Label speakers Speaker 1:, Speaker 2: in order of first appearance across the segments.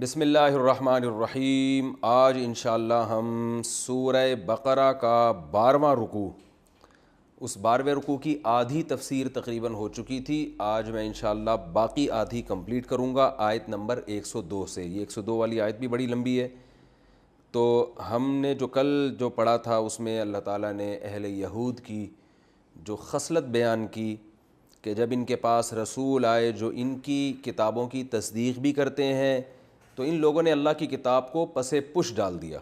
Speaker 1: بسم اللہ الرحمن الرحیم۔ آج انشاءاللہ ہم سورہ بقرہ کا 12واں رکوع، اس 12ویں رکوع کی آدھی تفسیر تقریباً ہو چکی تھی۔ آج میں انشاءاللہ باقی آدھی کمپلیٹ کروں گا آیت نمبر 102 سے۔ یہ 102 والی آیت بھی بڑی لمبی ہے۔ تو ہم نے کل پڑھا تھا اس میں اللہ تعالیٰ نے اہل یہود کی جو خصلت بیان کی کہ جب ان کے پاس رسول آئے جو ان کی کتابوں کی تصدیق بھی کرتے ہیں تو ان لوگوں نے اللہ کی کتاب کو پس پش ڈال دیا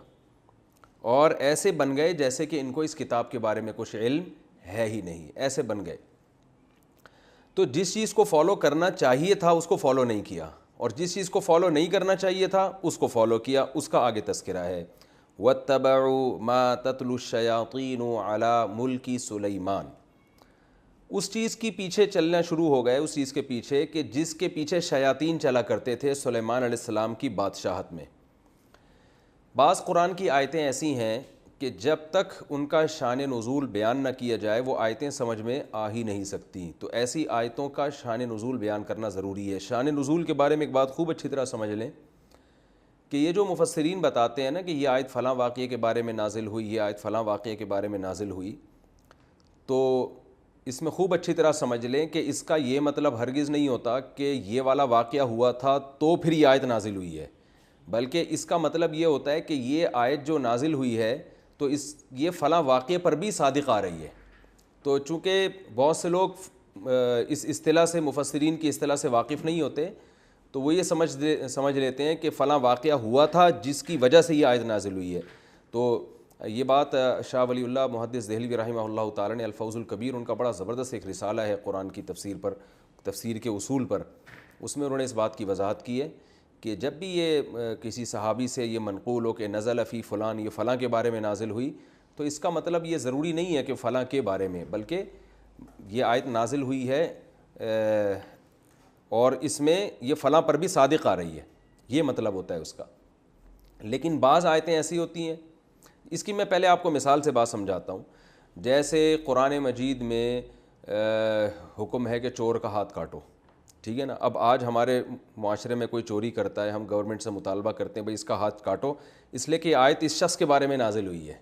Speaker 1: اور ایسے بن گئے جیسے کہ ان کو اس کتاب کے بارے میں کچھ علم ہے ہی نہیں، ایسے بن گئے۔ تو جس چیز کو فالو کرنا چاہیے تھا اس کو فالو نہیں کیا، اور جس چیز کو فالو نہیں کرنا چاہیے تھا اس کو فالو کیا۔ اس کا آگے تذکرہ ہے وَاتَّبَعُوا مَا تَتْلُو الشَّيَاطِينُ عَلَى مُلْكِ سُلَيْمَانَ، اس چیز کی پیچھے چلنا شروع ہو گئے، اس چیز کے پیچھے کہ جس کے پیچھے شیاطین چلا کرتے تھے سلیمان علیہ السلام کی بادشاہت میں۔ بعض قرآن کی آیتیں ایسی ہیں کہ جب تک ان کا شان نزول بیان نہ کیا جائے وہ آیتیں سمجھ میں آ ہی نہیں سکتی، تو ایسی آیتوں کا شان نزول بیان کرنا ضروری ہے۔ شان نزول کے بارے میں ایک بات خوب اچھی طرح سمجھ لیں کہ یہ جو مفسرین بتاتے ہیں نا کہ یہ آیت فلاں واقعے کے بارے میں نازل ہوئی، یہ آیت فلاں واقعے کے بارے میں نازل ہوئی، تو اس میں خوب اچھی طرح سمجھ لیں کہ اس کا یہ مطلب ہرگز نہیں ہوتا کہ یہ والا واقعہ ہوا تھا تو پھر یہ آیت نازل ہوئی ہے، بلکہ اس کا مطلب یہ ہوتا ہے کہ یہ آیت جو نازل ہوئی ہے تو یہ فلاں واقعے پر بھی صادق آ رہی ہے۔ تو چونکہ بہت سے لوگ اس اصطلاح سے، مفسرین کی اصطلاح سے واقف نہیں ہوتے، تو وہ یہ سمجھ لیتے ہیں کہ فلاں واقعہ ہوا تھا جس کی وجہ سے یہ آیت نازل ہوئی ہے۔ تو یہ بات شاہ ولی اللہ محدث دہلوی رحمہ اللہ تعالیٰ نے الفوز الکبیر، ان کا بڑا زبردست ایک رسالہ ہے قرآن کی تفسیر پر، تفسیر کے اصول پر، اس میں انہوں نے اس بات کی وضاحت کی ہے کہ جب بھی یہ کسی صحابی سے یہ منقول ہو کہ نزل فی فلان، یہ فلاں کے بارے میں نازل ہوئی، تو اس کا مطلب یہ ضروری نہیں ہے کہ فلاں کے بارے میں، بلکہ یہ آیت نازل ہوئی ہے اور اس میں یہ فلاں پر بھی صادق آ رہی ہے، یہ مطلب ہوتا ہے اس کا۔ لیکن بعض آیتیں ایسی ہوتی ہیں، اس کی میں پہلے آپ کو مثال سے بات سمجھاتا ہوں۔ جیسے قرآن مجید میں حکم ہے کہ چور کا ہاتھ کاٹو، ٹھیک ہے نا۔ اب آج ہمارے معاشرے میں کوئی چوری کرتا ہے، ہم گورنمنٹ سے مطالبہ کرتے ہیں بھئی اس کا ہاتھ کاٹو، اس لیے کہ آیت اس شخص کے بارے میں نازل ہوئی ہے،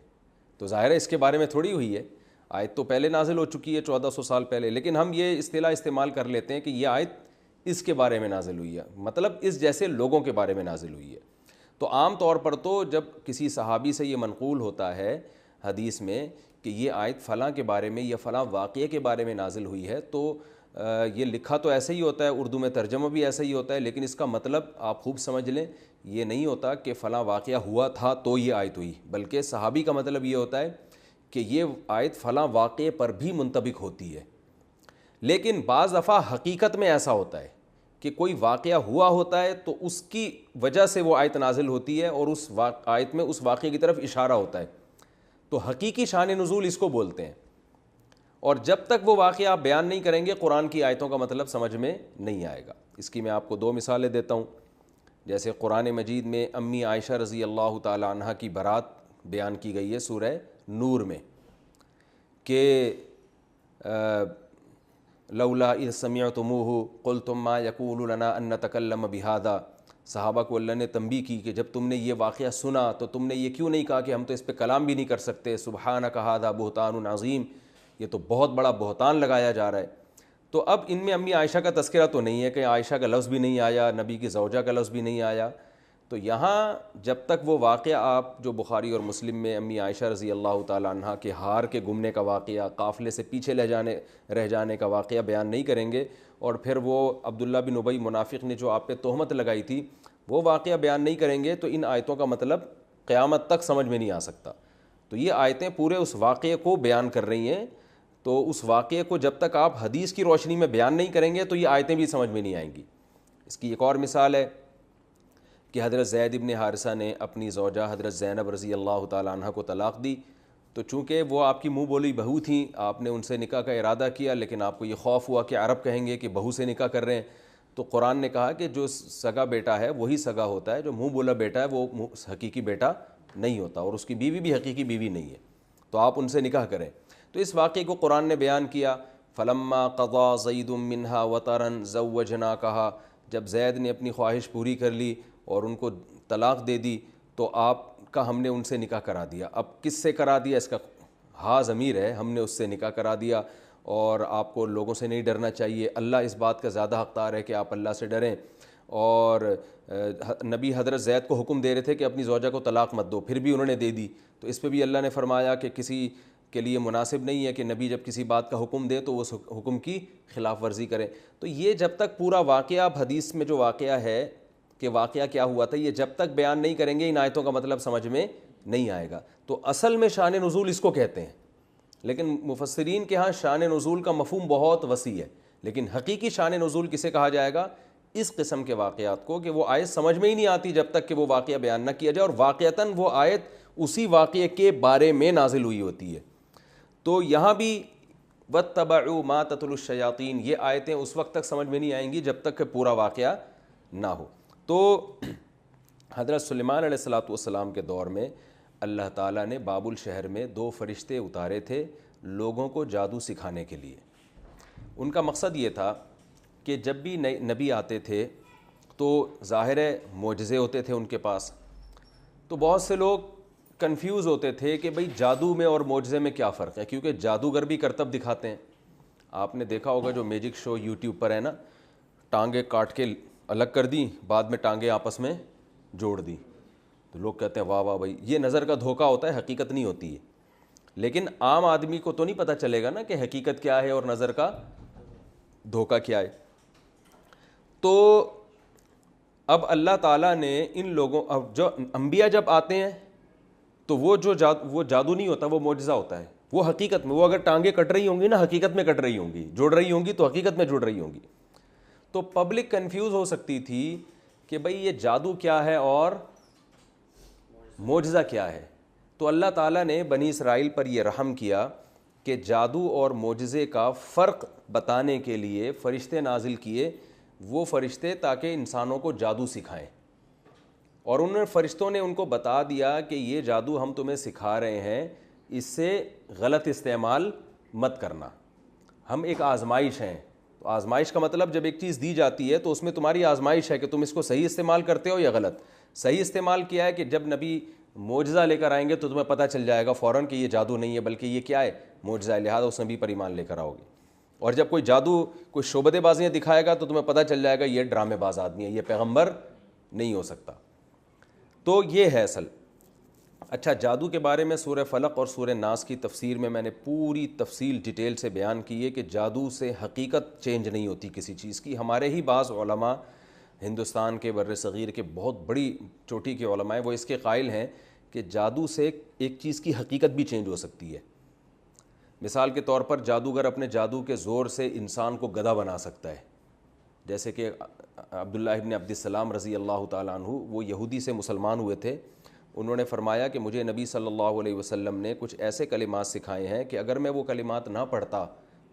Speaker 1: تو ظاہر ہے اس کے بارے میں تھوڑی ہوئی ہے، آیت تو پہلے نازل ہو چکی ہے 1400 سال پہلے، لیکن ہم یہ اصطلاح استعمال کر لیتے ہیں کہ یہ آیت اس کے بارے میں نازل ہوئی ہے، مطلب اس جیسے لوگوں کے بارے میں نازل ہوئی ہے۔ تو عام طور پر تو جب کسی صحابی سے یہ منقول ہوتا ہے حدیث میں کہ یہ آیت فلاں کے بارے میں یا فلاں واقعے کے بارے میں نازل ہوئی ہے، تو یہ لکھا تو ایسے ہی ہوتا ہے، اردو میں ترجمہ بھی ایسا ہی ہوتا ہے، لیکن اس کا مطلب آپ خوب سمجھ لیں، یہ نہیں ہوتا کہ فلاں واقعہ ہوا تھا تو یہ آیت ہوئی، بلکہ صحابی کا مطلب یہ ہوتا ہے کہ یہ آیت فلاں واقعے پر بھی منطبق ہوتی ہے۔ لیکن بعض دفعہ حقیقت میں ایسا ہوتا ہے کہ کوئی واقعہ ہوا ہوتا ہے تو اس کی وجہ سے وہ آیت نازل ہوتی ہے اور اس آیت میں اس واقعے کی طرف اشارہ ہوتا ہے، تو حقیقی شان نزول اس کو بولتے ہیں۔ اور جب تک وہ واقعہ آپ بیان نہیں کریں گے قرآن کی آیتوں کا مطلب سمجھ میں نہیں آئے گا۔ اس کی میں آپ کو 2 مثالیں دیتا ہوں۔ جیسے قرآن مجید میں امی عائشہ رضی اللہ تعالی عنہ کی برات بیان کی گئی ہے سورہ نور میں کہ لولا اذ سمعتموہ قلتم ما یکون لنا ان نتکلم بہذا، صحابہ کو اللہ نے تنبیہ کی کہ جب تم نے یہ واقعہ سنا تو تم نے یہ کیوں نہیں کہا کہ ہم تو اس پہ کلام بھی نہیں کر سکتے، سبحانک ھذا بہتان عظیم، یہ تو بہت بڑا بہتان لگایا جا رہا ہے۔ تو اب ان میں امی عائشہ کا تذکرہ تو نہیں ہے کہ عائشہ کا لفظ بھی نہیں آیا، نبی کی زوجہ کا لفظ بھی نہیں آیا، تو یہاں جب تک وہ واقعہ آپ جو بخاری اور مسلم میں امی عائشہ رضی اللہ تعالی عنہ کے ہار کے گمنے کا واقعہ، قافلے سے پیچھے رہ جانے کا واقعہ بیان نہیں کریں گے، اور پھر وہ عبداللہ بن ابی منافق نے جو آپ پہ تہمت لگائی تھی وہ واقعہ بیان نہیں کریں گے، تو ان آیتوں کا مطلب قیامت تک سمجھ میں نہیں آ سکتا۔ تو یہ آیتیں پورے اس واقعے کو بیان کر رہی ہیں، تو اس واقعے کو جب تک آپ حدیث کی روشنی میں بیان نہیں کریں گے تو یہ آیتیں بھی سمجھ میں نہیں آئیں گی۔ اس کی ایک اور مثال ہے کہ حضرت زید بن حارثہ نے اپنی زوجہ حضرت زینب رضی اللہ تعالی عنہ کو طلاق دی، تو چونکہ وہ آپ کی منہ بولی بہو تھیں، آپ نے ان سے نکاح کا ارادہ کیا، لیکن آپ کو یہ خوف ہوا کہ عرب کہیں گے کہ بہو سے نکاح کر رہے ہیں، تو قرآن نے کہا کہ جو سگا بیٹا ہے وہی سگا ہوتا ہے، جو منہ بولا بیٹا ہے وہ حقیقی بیٹا نہیں ہوتا، اور اس کی بیوی بھی حقیقی بیوی نہیں ہے، تو آپ ان سے نکاح کریں۔ تو اس واقعے کو قرآن نے بیان کیا، فلما قضا زید منہا وطرا زوجناکہا، جب زید نے اپنی خواہش پوری کر لی اور ان کو طلاق دے دی تو آپ کا ہم نے ان سے نکاح کرا دیا. اب کس سے کرا دیا اس کا ہاں ضمیر ہے, ہم نے اس سے نکاح کرا دیا, اور آپ کو لوگوں سے نہیں ڈرنا چاہیے. اللہ اس بات کا زیادہ حقدار ہے کہ آپ اللہ سے ڈریں. اور نبی حضرت زید کو حکم دے رہے تھے کہ اپنی زوجہ کو طلاق مت دو, پھر بھی انہوں نے دے دی. تو اس پہ بھی اللہ نے فرمایا کہ کسی کے لیے مناسب نہیں ہے کہ نبی جب کسی بات کا حکم دے تو وہ اس حکم کی خلاف ورزی کرے. تو یہ جب تک پورا واقعہ اب حدیث میں جو واقعہ ہے کہ واقعہ کیا ہوا تھا, یہ جب تک بیان نہیں کریں گے ان آیتوں کا مطلب سمجھ میں نہیں آئے گا. تو اصل میں شان نزول اس کو کہتے ہیں, لیکن مفسرین کے ہاں شان نزول کا مفہوم بہت وسیع ہے. لیکن حقیقی شان نزول کسے کہا جائے گا؟ اس قسم کے واقعات کو کہ وہ آیت سمجھ میں ہی نہیں آتی جب تک کہ وہ واقعہ بیان نہ کیا جائے, اور واقعتاً وہ آیت اسی واقعے کے بارے میں نازل ہوئی ہوتی ہے. تو یہاں بھی وَاتَّبَعُوا مَا تَتْلُو الشَّيَاطِينُ, یہ آیتیں اس وقت تک سمجھ میں نہیں آئیں گی جب تک کہ پورا واقعہ نہ ہو. تو حضرت سلیمان علیہ الصلوۃ والسلام کے دور میں اللہ تعالیٰ نے بابل شہر میں 2 فرشتے اتارے تھے لوگوں کو جادو سکھانے کے لیے. ان کا مقصد یہ تھا کہ جب بھی نبی آتے تھے تو ظاہر معجزے ہوتے تھے ان کے پاس, تو بہت سے لوگ کنفیوز ہوتے تھے کہ بھئی جادو میں اور معجزے میں کیا فرق ہے, کیونکہ جادوگر بھی کرتب دکھاتے ہیں. آپ نے دیکھا ہوگا جو میجک شو یوٹیوب پر ہے نا, ٹانگیں کاٹ کے الگ کر دیں, بعد میں ٹانگیں آپس میں جوڑ دیں, تو لوگ کہتے ہیں واہ واہ بھائی, یہ نظر کا دھوکہ ہوتا ہے, حقیقت نہیں ہوتی ہے. لیکن عام آدمی کو تو نہیں پتہ چلے گا نا کہ حقیقت کیا ہے اور نظر کا دھوکہ کیا ہے. تو اب اللہ تعالیٰ نے ان لوگوں, اب جو انبیاء جب آتے ہیں تو وہ جادو نہیں ہوتا, وہ معجزہ ہوتا ہے. وہ حقیقت میں, وہ اگر ٹانگیں کٹ رہی ہوں گی نا حقیقت میں کٹ رہی ہوں گی, جوڑ رہی ہوں گی تو حقیقت میں جوڑ رہی ہوں گی. تو پبلک کنفیوز ہو سکتی تھی کہ بھئی یہ جادو کیا ہے اور معجزہ کیا ہے. تو اللہ تعالیٰ نے بنی اسرائیل پر یہ رحم کیا کہ جادو اور معجزے کا فرق بتانے کے لیے فرشتے نازل کیے, وہ فرشتے تاکہ انسانوں کو جادو سکھائیں. اور فرشتوں نے ان کو بتا دیا کہ یہ جادو ہم تمہیں سکھا رہے ہیں, اس سے غلط استعمال مت کرنا, ہم ایک آزمائش ہیں. تو آزمائش کا مطلب جب ایک چیز دی جاتی ہے تو اس میں تمہاری آزمائش ہے کہ تم اس کو صحیح استعمال کرتے ہو یا غلط. صحیح استعمال کیا ہے کہ جب نبی معجزہ لے کر آئیں گے تو تمہیں پتہ چل جائے گا فوراً کہ یہ جادو نہیں ہے بلکہ یہ کیا ہے, معجزہ ہے, لہٰذا اس نبی پر ایمان لے کر آؤ گے. اور جب کوئی جادو کوئی شعبدے بازیاں دکھائے گا تو تمہیں پتہ چل جائے گا یہ ڈرامے باز آدمی ہے, یہ پیغمبر نہیں ہو سکتا. تو یہ ہے اصل. اچھا, جادو کے بارے میں سورہ فلق اور سورہ ناس کی تفسیر میں نے پوری تفصیل ڈیٹیل سے بیان کی ہے کہ جادو سے حقیقت چینج نہیں ہوتی کسی چیز کی. ہمارے ہی بعض علماء ہندوستان کے بر صغیر کے بہت بڑی چوٹی کے علماء وہ اس کے قائل ہیں کہ جادو سے ایک چیز کی حقیقت بھی چینج ہو سکتی ہے. مثال کے طور پر جادوگر اپنے جادو کے زور سے انسان کو گدھا بنا سکتا ہے, جیسے کہ عبداللہ ابن عبد السلام رضی اللہ تعالیٰ عنہ, وہ یہودی سے مسلمان ہوئے تھے. انہوں نے فرمایا کہ مجھے نبی صلی اللہ علیہ وسلم نے کچھ ایسے کلمات سکھائے ہیں کہ اگر میں وہ کلمات نہ پڑھتا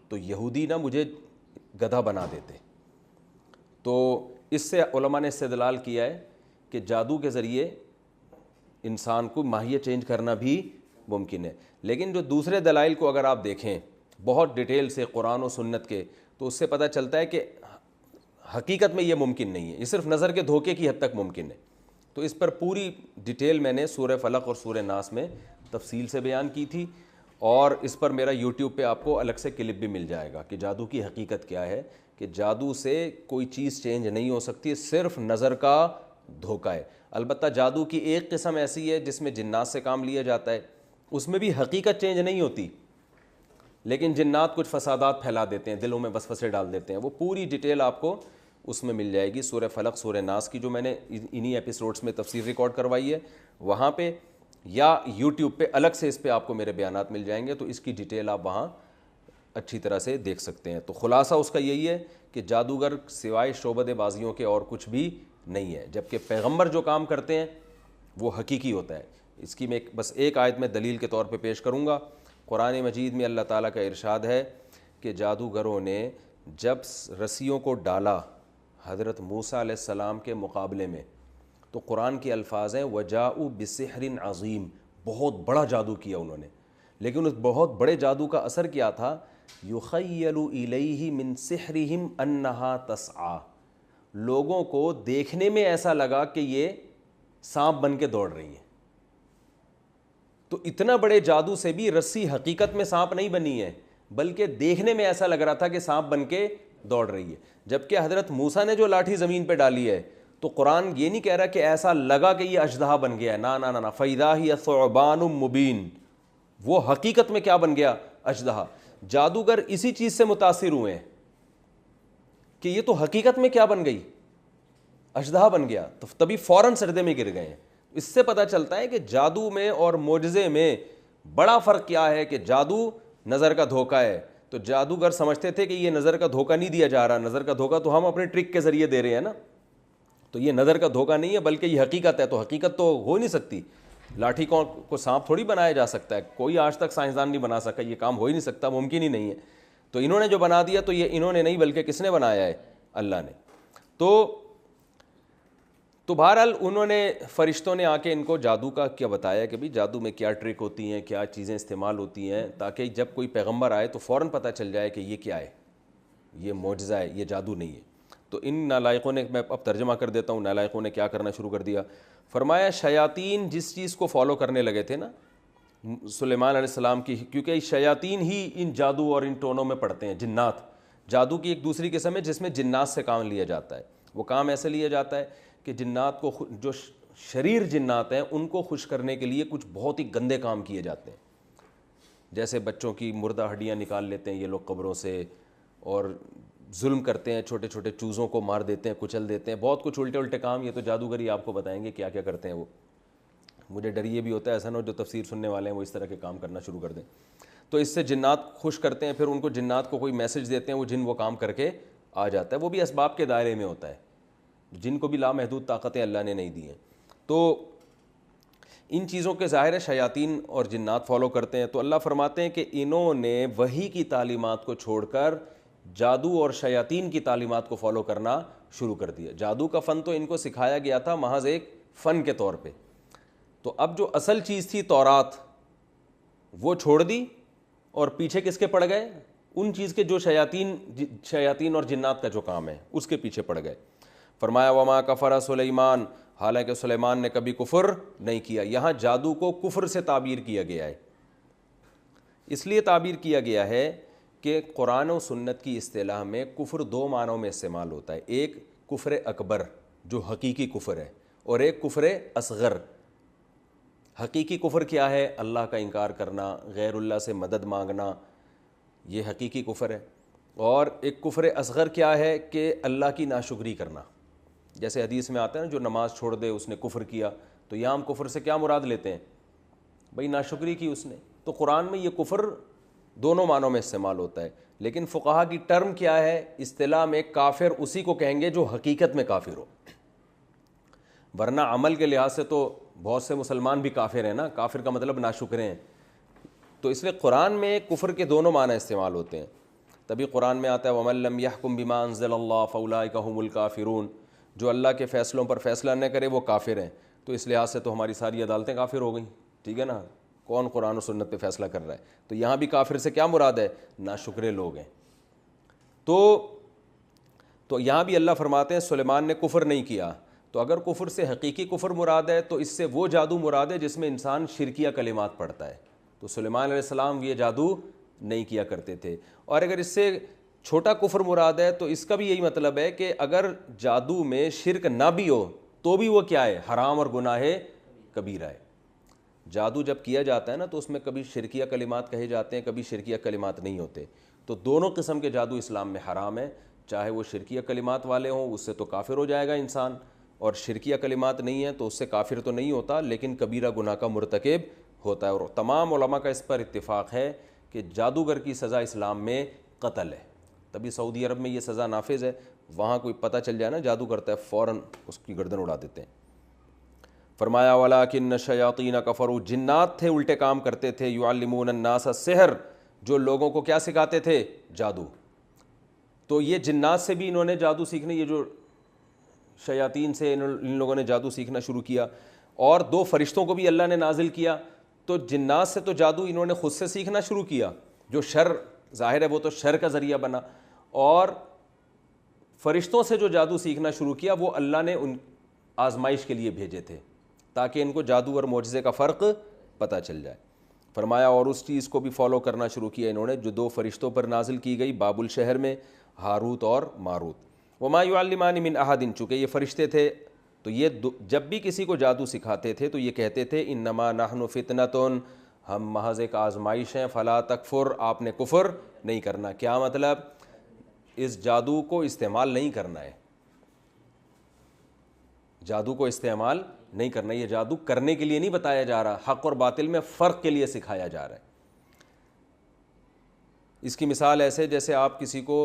Speaker 1: تو یہودی نہ مجھے گدھا بنا دیتے. تو اس سے علماء نے استدلال کیا ہے کہ جادو کے ذریعے انسان کو ماہیت چینج کرنا بھی ممکن ہے. لیکن جو دوسرے دلائل کو اگر آپ دیکھیں بہت ڈیٹیل سے قرآن و سنت کے, تو اس سے پتہ چلتا ہے کہ حقیقت میں یہ ممکن نہیں ہے, یہ صرف نظر کے دھوکے کی حد تک ممکن ہے. تو اس پر پوری ڈیٹیل میں نے سورہ فلق اور سورہ ناس میں تفصیل سے بیان کی تھی, اور اس پر میرا یوٹیوب پہ آپ کو الگ سے کلپ بھی مل جائے گا کہ جادو کی حقیقت کیا ہے, کہ جادو سے کوئی چیز چینج نہیں ہو سکتی, صرف نظر کا دھوکہ ہے. البتہ جادو کی ایک قسم ایسی ہے جس میں جنات سے کام لیا جاتا ہے, اس میں بھی حقیقت چینج نہیں ہوتی, لیکن جنات کچھ فسادات پھیلا دیتے ہیں, دلوں میں وسوسے ڈال دیتے ہیں. وہ پوری ڈیٹیل آپ کو اس میں مل جائے گی سورہ فلق سورہ ناس کی, جو میں نے انہی ایپیسوڈز میں تفسیر ریکارڈ کروائی ہے وہاں پہ, یا یوٹیوب پہ الگ سے اس پہ آپ کو میرے بیانات مل جائیں گے, تو اس کی ڈیٹیل آپ وہاں اچھی طرح سے دیکھ سکتے ہیں. تو خلاصہ اس کا یہی ہے کہ جادوگر سوائے شعبدے بازیوں کے اور کچھ بھی نہیں ہے, جبکہ پیغمبر جو کام کرتے ہیں وہ حقیقی ہوتا ہے. اس کی میں بس ایک آیت میں دلیل کے طور پہ پیش کروں گا. قرآن مجید میں اللہ تعالیٰ کا ارشاد ہے کہ جادوگروں نے جب رسیوں کو ڈالا حضرت موسیٰ علیہ السلام کے مقابلے میں, تو قرآن کے الفاظ ہیں وَجَاءُوا بِسِحْرٍ عَظِيمٍ, بہت بڑا جادو کیا انہوں نے. لیکن اس بہت بڑے جادو کا اثر کیا تھا, يُخَيَّلُ إِلَيْهِ مِن سِحْرِهِمْ أَنَّهَا تَسْعَىٰ, لوگوں کو دیکھنے میں ایسا لگا کہ یہ سانپ بن کے دوڑ رہی ہیں. تو اتنا بڑے جادو سے بھی رسی حقیقت میں سانپ نہیں بنی ہے, بلکہ دیکھنے میں ایسا لگ رہا تھا کہ سانپ بن کے دوڑ رہی ہے. جبکہ حضرت موسیٰ نے جو لاٹھی زمین پہ ڈالی ہے تو قرآن یہ نہیں کہہ رہا کہ ایسا لگا کہ یہ اژدہا بن گیا ہے, نا نا نا, فَإِذَا هِيَ ثُعْبَانٌ مُبِينٌ, وہ حقیقت میں کیا بن گیا؟ اژدہا. جادوگر اسی چیز سے متاثر ہوئے ہیں کہ یہ تو حقیقت میں کیا بن گئی؟ اژدہا بن گیا, تو تبھی فوراً سجدے میں گر گئے ہیں. اس سے پتہ چلتا ہے کہ جادو میں اور معجزے میں بڑا فرق کیا ہے, کہ جادو نظر کا دھوکہ ہے. تو جادوگر سمجھتے تھے کہ یہ نظر کا دھوکہ نہیں دیا جا رہا, نظر کا دھوکہ تو ہم اپنے ٹرک کے ذریعے دے رہے ہیں نا, تو یہ نظر کا دھوکہ نہیں ہے بلکہ یہ حقیقت ہے. تو حقیقت تو ہو نہیں سکتی, لاٹھی کو سانپ تھوڑی بنایا جا سکتا ہے, کوئی آج تک سائنسدان نہیں بنا سکا, یہ کام ہو ہی نہیں سکتا, ممکن ہی نہیں ہے. تو انہوں نے جو بنا دیا تو یہ انہوں نے نہیں بلکہ کس نے بنایا ہے؟ اللہ نے. تو بہرحال انہوں نے, فرشتوں نے آ کے ان کو جادو کا کیا بتایا کہ بھئی جادو میں کیا ٹرک ہوتی ہیں, کیا چیزیں استعمال ہوتی ہیں, تاکہ جب کوئی پیغمبر آئے تو فوراً پتہ چل جائے کہ یہ کیا ہے, یہ معجزہ ہے, یہ جادو نہیں ہے. تو ان نالائقوں نے, میں اب ترجمہ کر دیتا ہوں, نالائقوں نے کیا کرنا شروع کر دیا. فرمایا شیاطین جس چیز کو فالو کرنے لگے تھے نا سلیمان علیہ السلام کی, کیونکہ شیاطین ہی ان جادو اور ان ٹونوں میں پڑتے ہیں. جنات جادو کی ایک دوسری قسم ہے جس میں جنات سے کام لیا جاتا ہے. وہ کام ایسے لیا جاتا ہے کہ جنات کو, جو شریر جنات ہیں ان کو خوش کرنے کے لیے کچھ بہت ہی گندے کام کیے جاتے ہیں. جیسے بچوں کی مردہ ہڈیاں نکال لیتے ہیں یہ لوگ قبروں سے, اور ظلم کرتے ہیں, چھوٹے چھوٹے چوزوں کو مار دیتے ہیں, کچل دیتے ہیں, بہت کچھ الٹے الٹے کام. یہ تو جادوگری آپ کو بتائیں گے کیا کیا کرتے ہیں وہ. مجھے ڈر یہ بھی ہوتا ہے ایسا نہ ہو جو تفسیر سننے والے ہیں وہ اس طرح کے کام کرنا شروع کر دیں. تو اس سے جنات خوش کرتے ہیں, پھر ان کو جنات کو کوئی میسج دیتے ہیں, وہ جن وہ کام کر کے آ جاتا ہے. وہ بھی اسباب کے دائرے میں ہوتا ہے, جن کو بھی لامحدود طاقتیں اللہ نے نہیں دی ہیں. تو ان چیزوں کے ظاہر ہے شیاطین اور جنات فالو کرتے ہیں. تو اللہ فرماتے ہیں کہ انہوں نے وحی کی تعلیمات کو چھوڑ کر جادو اور شیاطین کی تعلیمات کو فالو کرنا شروع کر دیا. جادو کا فن تو ان کو سکھایا گیا تھا محض ایک فن کے طور پہ. تو اب جو اصل چیز تھی تورات وہ چھوڑ دی, اور پیچھے کس کے پڑ گئے؟ ان چیز کے جو شیاطین اور جنات کا جو کام ہے اس کے پیچھے پڑ گئے. فرمایا وما کفر سلیمان, حالانکہ سلیمان نے کبھی کفر نہیں کیا. یہاں جادو کو کفر سے تعبیر کیا گیا ہے, اس لیے تعبیر کیا گیا ہے کہ قرآن و سنت کی اصطلاح میں کفر دو معنوں میں استعمال ہوتا ہے. ایک کفر اکبر جو حقیقی کفر ہے, اور ایک کفر اصغر. حقیقی کفر کیا ہے؟ اللہ کا انکار کرنا, غیر اللہ سے مدد مانگنا, یہ حقیقی کفر ہے. اور ایک کفر اصغر کیا ہے کہ اللہ کی ناشکری کرنا. جیسے حدیث میں آتا ہے نا جو نماز چھوڑ دے اس نے کفر کیا. تو یہاں ہم کفر سے کیا مراد لیتے ہیں؟ بھئی ناشکری کی اس نے. تو قرآن میں یہ کفر دونوں معنوں میں استعمال ہوتا ہے, لیکن فقہا کی ٹرم کیا ہے اصطلاح میں؟ کافر اسی کو کہیں گے جو حقیقت میں کافر ہو, ورنہ عمل کے لحاظ سے تو بہت سے مسلمان بھی کافر ہیں نا, کافر کا مطلب ناشکرے ہیں. تو اس لیے قرآن میں کفر کے دونوں معنی استعمال ہوتے ہیں. تبھی قرآن میں آتا ہے وَمَن لَّمْ يَحْكُم بِمَا أَنزَلَ اللَّهُ فَأُولَٰئِكَ هُمُ الْكَافِرُونَ, جو اللہ کے فیصلوں پر فیصلہ نہ کرے وہ کافر ہیں. تو اس لحاظ سے تو ہماری ساری عدالتیں کافر ہو گئیں, ٹھیک ہے نا, کون قرآن و سنت پہ فیصلہ کر رہا ہے. تو یہاں بھی کافر سے کیا مراد ہے؟ ناشکرے لوگ ہیں. تو یہاں بھی اللہ فرماتے ہیں سلیمان نے کفر نہیں کیا. تو اگر کفر سے حقیقی کفر مراد ہے تو اس سے وہ جادو مراد ہے جس میں انسان شرکیہ کلمات پڑھتا ہے. تو سلیمان علیہ السلام یہ جادو نہیں کیا کرتے تھے. اور اگر اس سے چھوٹا کفر مراد ہے تو اس کا بھی یہی مطلب ہے کہ اگر جادو میں شرک نہ بھی ہو تو بھی وہ کیا ہے؟ حرام اور گناہ کبیرہ ہے. جادو جب کیا جاتا ہے نا تو اس میں کبھی شرکیہ کلمات کہے جاتے ہیں, کبھی شرکیہ کلمات نہیں ہوتے. تو دونوں قسم کے جادو اسلام میں حرام ہے, چاہے وہ شرکیہ کلمات والے ہوں, اس سے تو کافر ہو جائے گا انسان, اور شرکیہ کلمات نہیں ہیں تو اس سے کافر تو نہیں ہوتا لیکن کبیرہ گناہ کا مرتکب ہوتا ہے. اور تمام علماء کا اس پر اتفاق ہے کہ جادوگر کی سزا اسلام میں قتل ہے. تبھی سعودی عرب میں یہ سزا نافذ ہے. وہاں کوئی پتہ چل جائے نا جادو کرتا ہے فوراً اس کی گردن اڑا دیتے ہیں. فرمایا وَلَٰكِنَّ الشَّيَاطِينَ كَفَرُوا, جنات تھے الٹے کام کرتے تھے, يُعَلِّمُونَ النَّاسَ السِّحْرَ, جو لوگوں کو کیا سکھاتے تھے؟ جادو. تو یہ جنات سے بھی انہوں نے جادو سیکھنے, یہ جو شیاطین سے ان لوگوں نے جادو سیکھنا شروع کیا. اور دو فرشتوں کو بھی اللہ نے نازل کیا. تو جنات سے تو جادو انہوں نے خود سے سیکھنا شروع کیا, جو شر ظاہر ہے وہ تو شر کا ذریعہ بنا. اور فرشتوں سے جو جادو سیکھنا شروع کیا وہ اللہ نے ان آزمائش کے لیے بھیجے تھے تاکہ ان کو جادو اور معجزے کا فرق پتہ چل جائے. فرمایا اور اس چیز کو بھی فالو کرنا شروع کیا انہوں نے جو 2 فرشتوں پر نازل کی گئی بابل شہر میں، ہاروت اور ماروت. وما یعلمان من احد، چونکہ یہ فرشتے تھے تو یہ جب بھی کسی کو جادو سکھاتے تھے تو یہ کہتے تھے انما نحن فتنۃ، ہم محض ایک آزمائش ہیں، فلا تکفر، آپ نے کفر نہیں کرنا. کیا مطلب؟ اس جادو کو استعمال نہیں کرنا ہے، جادو کو استعمال نہیں کرنا. یہ جادو کرنے کے لیے نہیں بتایا جا رہا، حق اور باطل میں فرق کے لیے سکھایا جا رہا ہے. اس کی مثال ایسے جیسے آپ کسی کو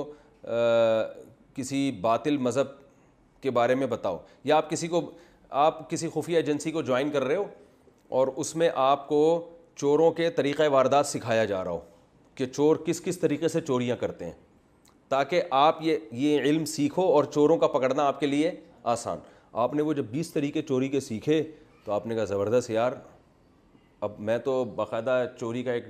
Speaker 1: کسی باطل مذہب کے بارے میں بتاؤ، یا آپ کسی خفیہ ایجنسی کو جوائن کر رہے ہو اور اس میں آپ کو چوروں کے طریقہ واردات سکھایا جا رہا ہو کہ چور کس کس طریقے سے چوریاں کرتے ہیں، تاکہ آپ یہ علم سیکھو اور چوروں کا پکڑنا آپ کے لیے آسان. آپ نے وہ جب 20 طریقے چوری کے سیکھے تو آپ نے کہا زبردست یار، اب میں تو باقاعدہ چوری کا ایک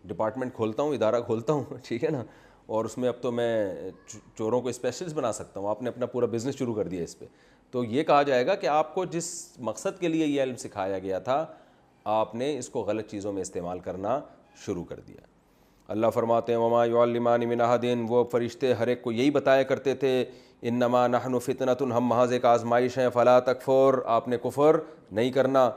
Speaker 1: ڈپارٹمنٹ کھولتا ہوں، ادارہ کھولتا ہوں، ٹھیک ہے نا، اور اس میں اب تو میں چوروں کو اسپیشلسٹ بنا سکتا ہوں. آپ نے اپنا پورا بزنس شروع کر دیا اس پہ. تو یہ کہا جائے گا کہ آپ کو جس مقصد کے لیے یہ علم سکھایا گیا تھا آپ نے اس کو غلط چیزوں میں استعمال کرنا شروع کر دیا. اللہ فرماتے ہیں وما یعلمان من احد، وہ فرشتے ہر ایک کو یہی بتایا کرتے تھے انما نحن فتنۃ، ہم محض ایک آزمائش ہیں، فلا تکفر، آپ نے کفر نہیں کرنا.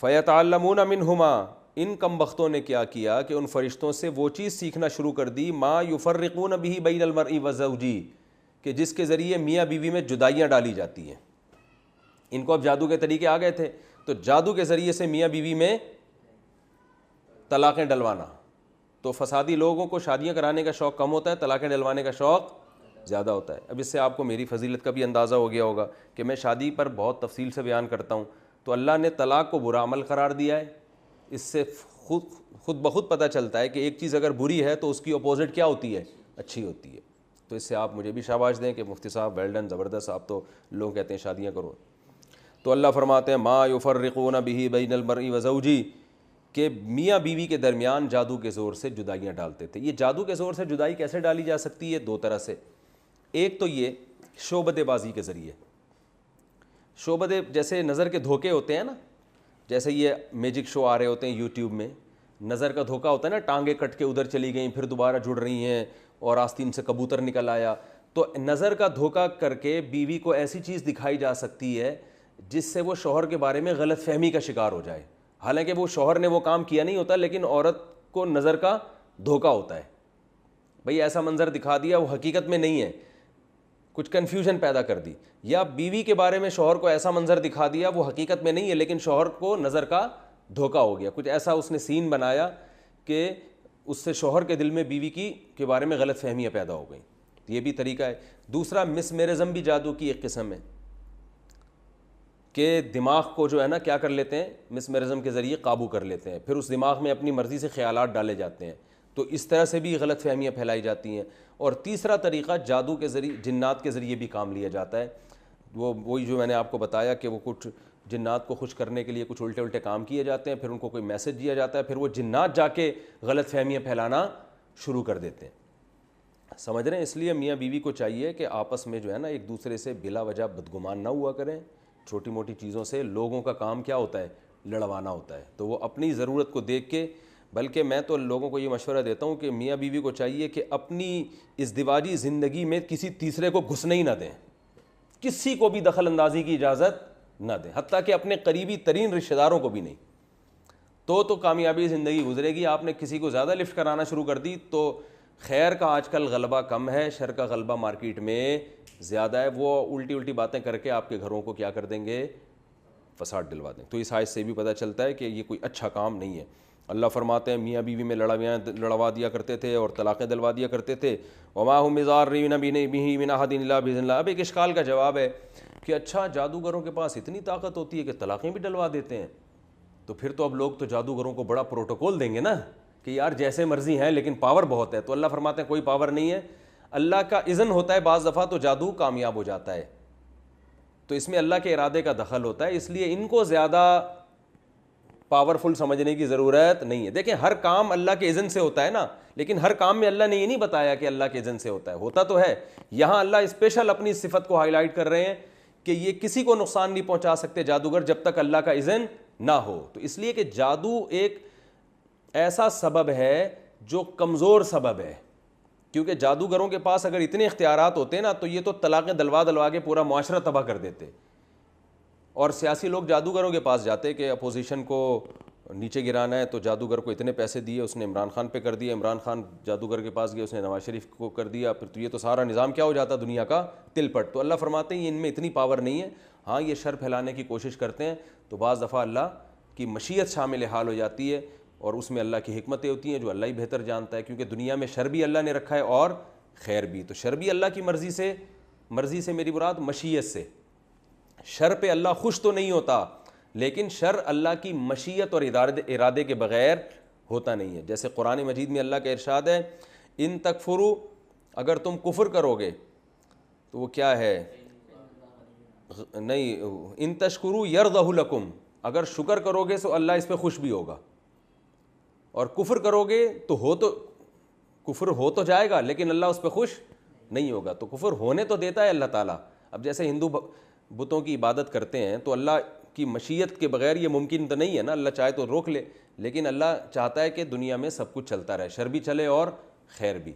Speaker 1: فیتعلمون منہما، ان کم بختوں نے کیا کیا کہ ان فرشتوں سے وہ چیز سیکھنا شروع کر دی ما یفرقون به بین المرء وزوجہ، کہ جس کے ذریعے میاں بیوی میں جدائیاں ڈالی جاتی ہیں. ان کو اب جادو کے طریقے آ گئے تھے تو جادو کے ذریعے سے میاں بیوی میں طلاقیں ڈلوانا. تو فسادی لوگوں کو شادیاں کرانے کا شوق کم ہوتا ہے، طلاقیں ڈلوانے کا شوق زیادہ ہوتا ہے. اب اس سے آپ کو میری فضیلت کا بھی اندازہ ہو گیا ہوگا کہ میں شادی پر بہت تفصیل سے بیان کرتا ہوں. تو اللہ نے طلاق کو برا عمل قرار دیا ہے. اس سے خود بخود پتہ چلتا ہے کہ ایک چیز اگر بری ہے تو اس کی اپوزٹ کیا ہوتی ہے؟ اچھی ہوتی ہے. تو اس سے آپ مجھے بھی شاباش دیں کہ مفتی صاحب ویل ڈن، زبردست، آپ تو لوگ کہتے ہیں شادیاں کرو. تو اللہ فرماتے ہیں ما یفرقون به بین المرء وزوجہ، کہ میاں بیوی کے درمیان جادو کے زور سے جدائیاں ڈالتے تھے. یہ جادو کے زور سے جدائی کیسے ڈالی جا سکتی ہے؟ 2 طرح سے. ایک تو یہ شعبدے بازی کے ذریعے. شعبدے جیسے نظر کے دھوکے ہوتے ہیں نا، جیسے یہ میجک شو آ رہے ہوتے ہیں یوٹیوب میں، نظر کا دھوکا ہوتا ہے نا، ٹانگیں کٹ کے ادھر چلی گئیں پھر دوبارہ جڑ رہی ہیں اور آستین سے کبوتر نکل آیا. تو نظر کا دھوکا کر کے بیوی کو ایسی چیز دکھائی جا سکتی ہے جس سے وہ شوہر کے بارے میں غلط فہمی کا شکار ہو جائے. حالانکہ وہ شوہر نے وہ کام کیا نہیں ہوتا، لیکن عورت کو نظر کا دھوکا ہوتا ہے. بھئی ایسا منظر دکھا دیا، وہ حقیقت میں نہیں ہے، کچھ کنفیوژن پیدا کر دی. یا بیوی کے بارے میں شوہر کو ایسا منظر دکھا دیا، وہ حقیقت میں نہیں ہے لیکن شوہر کو نظر کا دھوکا ہو گیا. کچھ ایسا اس نے سین بنایا کہ اس سے شوہر کے دل میں بیوی کے بارے میں غلط فہمیاں پیدا ہو گئیں. یہ بھی طریقہ ہے. دوسرا مسمرزم بھی جادو کی ایک قسم ہے کہ دماغ کو جو ہے نا کیا کر لیتے ہیں، مسمرزم کے ذریعے قابو کر لیتے ہیں، پھر اس دماغ میں اپنی مرضی سے خیالات ڈالے جاتے ہیں. تو اس طرح سے بھی غلط فہمیاں پھیلائی جاتی ہیں. اور تیسرا طریقہ جادو کے ذریعے، جنات کے ذریعے بھی کام لیا جاتا ہے. وہی جو میں نے آپ کو بتایا کہ وہ کچھ جنات کو خوش کرنے کے لیے کچھ الٹے الٹے کام کیے جاتے ہیں، پھر ان کو کوئی میسج دیا جاتا ہے، پھر وہ جنات جا کے غلط فہمیاں پھیلانا شروع کر دیتے ہیں. سمجھ رہے ہیں؟ اس لیے میاں بیوی کو چاہیے کہ آپس میں جو ہے نا ایک دوسرے سے بلا وجہ بدگمان نہ ہوا کریں. چھوٹی موٹی چیزوں سے لوگوں کا کام کیا ہوتا ہے؟ لڑوانا ہوتا ہے. تو وہ اپنی ضرورت کو دیکھ کے، بلکہ میں تو لوگوں کو یہ مشورہ دیتا ہوں کہ میاں بیوی کو چاہیے کہ اپنی ازدواجی زندگی میں کسی تیسرے کو گھسنے ہی نہ دیں، کسی کو بھی دخل اندازی کی اجازت نہ دیں، حتیٰ کہ اپنے قریبی ترین رشتہ داروں کو بھی نہیں. تو کامیابی زندگی گزرے گی. آپ نے کسی کو زیادہ لفٹ کرانا شروع کر دی تو خیر کا آج کل غلبہ کم ہے، شر کا غلبہ مارکیٹ میں زیادہ ہے. وہ الٹی الٹی باتیں کر کے آپ کے گھروں کو کیا کر دیں گے؟ فساد ڈلوا دیں. تو اس آیت سے بھی پتہ چلتا ہے کہ یہ کوئی اچھا کام نہیں ہے. اللہ فرماتے ہیں میاں بیوی میں لڑوا دیا کرتے تھے اور طلاقیں دلوا دیا کرتے تھے. وما هم بضارین به من احد الا باذن اللہ. اب ایک اشکال کا جواب ہے کہ اچھا جادوگروں کے پاس اتنی طاقت ہوتی ہے کہ طلاقیں بھی ڈلوا دیتے ہیں، تو پھر تو اب لوگ تو جادوگروں کو بڑا پروٹوکول دیں گے نا کہ یار جیسے مرضی ہیں لیکن پاور بہت ہے. تو اللہ فرماتے ہیں کوئی پاور نہیں ہے، اللہ کا اذن ہوتا ہے بعض دفعہ تو جادو کامیاب ہو جاتا ہے. تو اس میں اللہ کے ارادے کا دخل ہوتا ہے. اس لیے ان کو زیادہ پاورفل سمجھنے کی ضرورت نہیں ہے. دیکھیں ہر کام اللہ کے اذن سے ہوتا ہے نا, لیکن ہر کام میں اللہ نے یہ نہیں بتایا کہ اللہ کے اذن سے ہوتا ہے, ہوتا تو ہے. یہاں اللہ اسپیشل اپنی صفت کو ہائی لائٹ کر رہے ہیں کہ یہ کسی کو نقصان نہیں پہنچا سکتے جادوگر جب تک اللہ کا اذن نہ ہو. تو اس لیے کہ جادو ایک ایسا سبب ہے جو کمزور سبب ہے, کیونکہ جادوگروں کے پاس اگر اتنے اختیارات ہوتے نا تو یہ تو طلاقیں دلوا کے پورا معاشرہ تباہ کر دیتے. اور سیاسی لوگ جادوگروں کے پاس جاتے کہ اپوزیشن کو نیچے گرانا ہے, تو جادوگر کو اتنے پیسے دیے, اس نے عمران خان پہ کر دیا, عمران خان جادوگر کے پاس گیا, اس نے نواز شریف کو کر دیا, پھر تو یہ تو سارا نظام کیا ہو جاتا دنیا کا تل پٹ. تو اللہ فرماتے ہیں ان میں اتنی پاور نہیں ہے. ہاں یہ شر پھیلانے کی کوشش کرتے ہیں تو بعض دفعہ اللہ کی مشیت شامل حال ہو جاتی ہے, اور اس میں اللہ کی حکمتیں ہوتی ہیں جو اللہ ہی بہتر جانتا ہے, کیونکہ دنیا میں شر بھی اللہ نے رکھا ہے اور خیر بھی. تو شر بھی اللہ کی مرضی سے میری مراد مشیت سے. شر پہ اللہ خوش تو نہیں ہوتا, لیکن شر اللہ کی مشیت اور ارادے کے بغیر ہوتا نہیں ہے. جیسے قرآن مجید میں اللہ کا ارشاد ہے, ان تکفروا, اگر تم کفر کرو گے تو وہ کیا ہے, نہیں, ان تشکروا یرضہ لکم, اگر شکر کرو گے تو اللہ اس پہ خوش بھی ہوگا. اور کفر کرو گے تو کفر ہو تو جائے گا, لیکن اللہ اس پہ خوش نہیں ہوگا. تو کفر ہونے تو دیتا ہے اللہ تعالیٰ. اب جیسے ہندو بتوں کی عبادت کرتے ہیں تو اللہ کی مشیت کے بغیر یہ ممکن تو نہیں ہے نا, اللہ چاہے تو روک لے, لیکن اللہ چاہتا ہے کہ دنیا میں سب کچھ چلتا رہے, شر بھی چلے اور خیر بھی.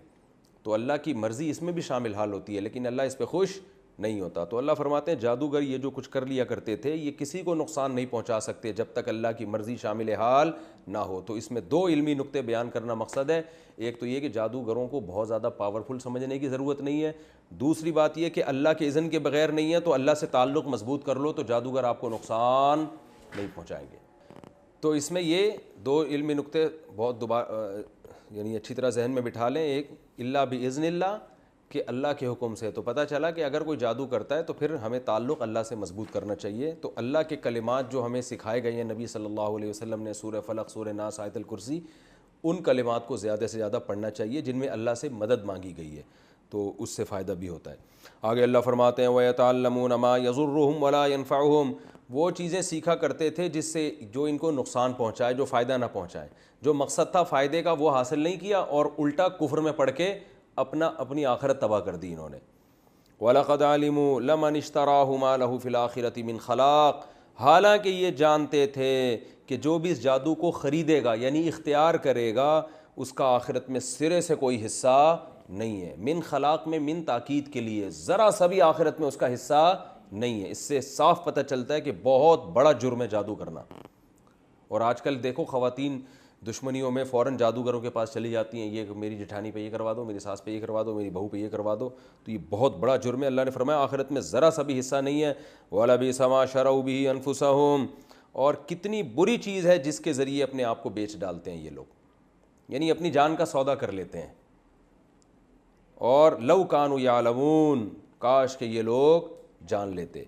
Speaker 1: تو اللہ کی مرضی اس میں بھی شامل حال ہوتی ہے, لیکن اللہ اس پہ خوش نہیں ہوتا. تو اللہ فرماتے ہیں جادوگر یہ جو کچھ کر لیا کرتے تھے یہ کسی کو نقصان نہیں پہنچا سکتے جب تک اللہ کی مرضی شامل حال نہ ہو. تو اس میں دو علمی نقطے بیان کرنا مقصد ہے. ایک تو یہ کہ جادوگروں کو بہت زیادہ پاورفل سمجھنے کی ضرورت نہیں ہے. دوسری بات یہ کہ اللہ کے اذن کے بغیر نہیں ہے, تو اللہ سے تعلق مضبوط کر لو تو جادوگر آپ کو نقصان نہیں پہنچائیں گے. تو اس میں یہ دو علمی نقطے بہت یعنی اچھی طرح ذہن میں بٹھا لیں. ایک اللہ باذن اللہ, کہ اللہ کے حکم سے. تو پتہ چلا کہ اگر کوئی جادو کرتا ہے تو پھر ہمیں تعلق اللہ سے مضبوط کرنا چاہیے. تو اللہ کے کلمات جو ہمیں سکھائے گئے ہیں نبی صلی اللہ علیہ وسلم نے, سورہ فلق, سورہ ناس, آیت الکرسی, ان کلمات کو زیادہ سے زیادہ پڑھنا چاہیے جن میں اللہ سے مدد مانگی گئی ہے, تو اس سے فائدہ بھی ہوتا ہے. آگے اللہ فرماتے ہیں وَيَتَعَلَّمُونَ مَا يَضُرُّهُمْ وَلَا يَنفَعُهُمْ, وہ چیزیں سیکھا کرتے تھے جس سے جو ان کو نقصان پہنچائے, جو فائدہ نہ پہنچائے. جو مقصد تھا فائدے کا وہ حاصل نہیں کیا, اور الٹا کفر میں پڑھ کے اپنی آخرت تباہ کر دی انہوں نے. وَلَقَدْ عَلِمُوا لَمَنِ اشْتَرَاهُ مَا لَهُ فِي الْآخِرَةِ مِنْ خَلَاقٍ, حالانکہ یہ جانتے تھے کہ جو بھی اس جادو کو خریدے گا یعنی اختیار کرے گا اس کا آخرت میں سرے سے کوئی حصہ نہیں ہے. من خلاق میں من تاکید کے لیے, ذرا سا بھی آخرت میں اس کا حصہ نہیں ہے. اس سے صاف پتہ چلتا ہے کہ بہت بڑا جرم ہے جادو کرنا. اور آج کل دیکھو خواتین دشمنیوں میں فوراً جادوگروں کے پاس چلی جاتی ہیں, یہ میری جٹھانی پہ یہ کروا دو, میری ساس پہ یہ کروا دو, میری بہو پہ یہ کروا دو. تو یہ بہت بڑا جرم ہے. اللہ نے فرمایا آخرت میں ذرا سا بھی حصہ نہیں ہے. وَلَبِئْسَ مَا شَرَوْا بِهِ أَنفُسَهُمْ, اور کتنی بری چیز ہے جس کے ذریعے اپنے آپ کو بیچ ڈالتے ہیں یہ لوگ, یعنی اپنی جان کا سودا کر لیتے ہیں. اور لَوْ كَانُوا يَعْلَمُونَ, کاش کہ یہ لوگ جان لیتے.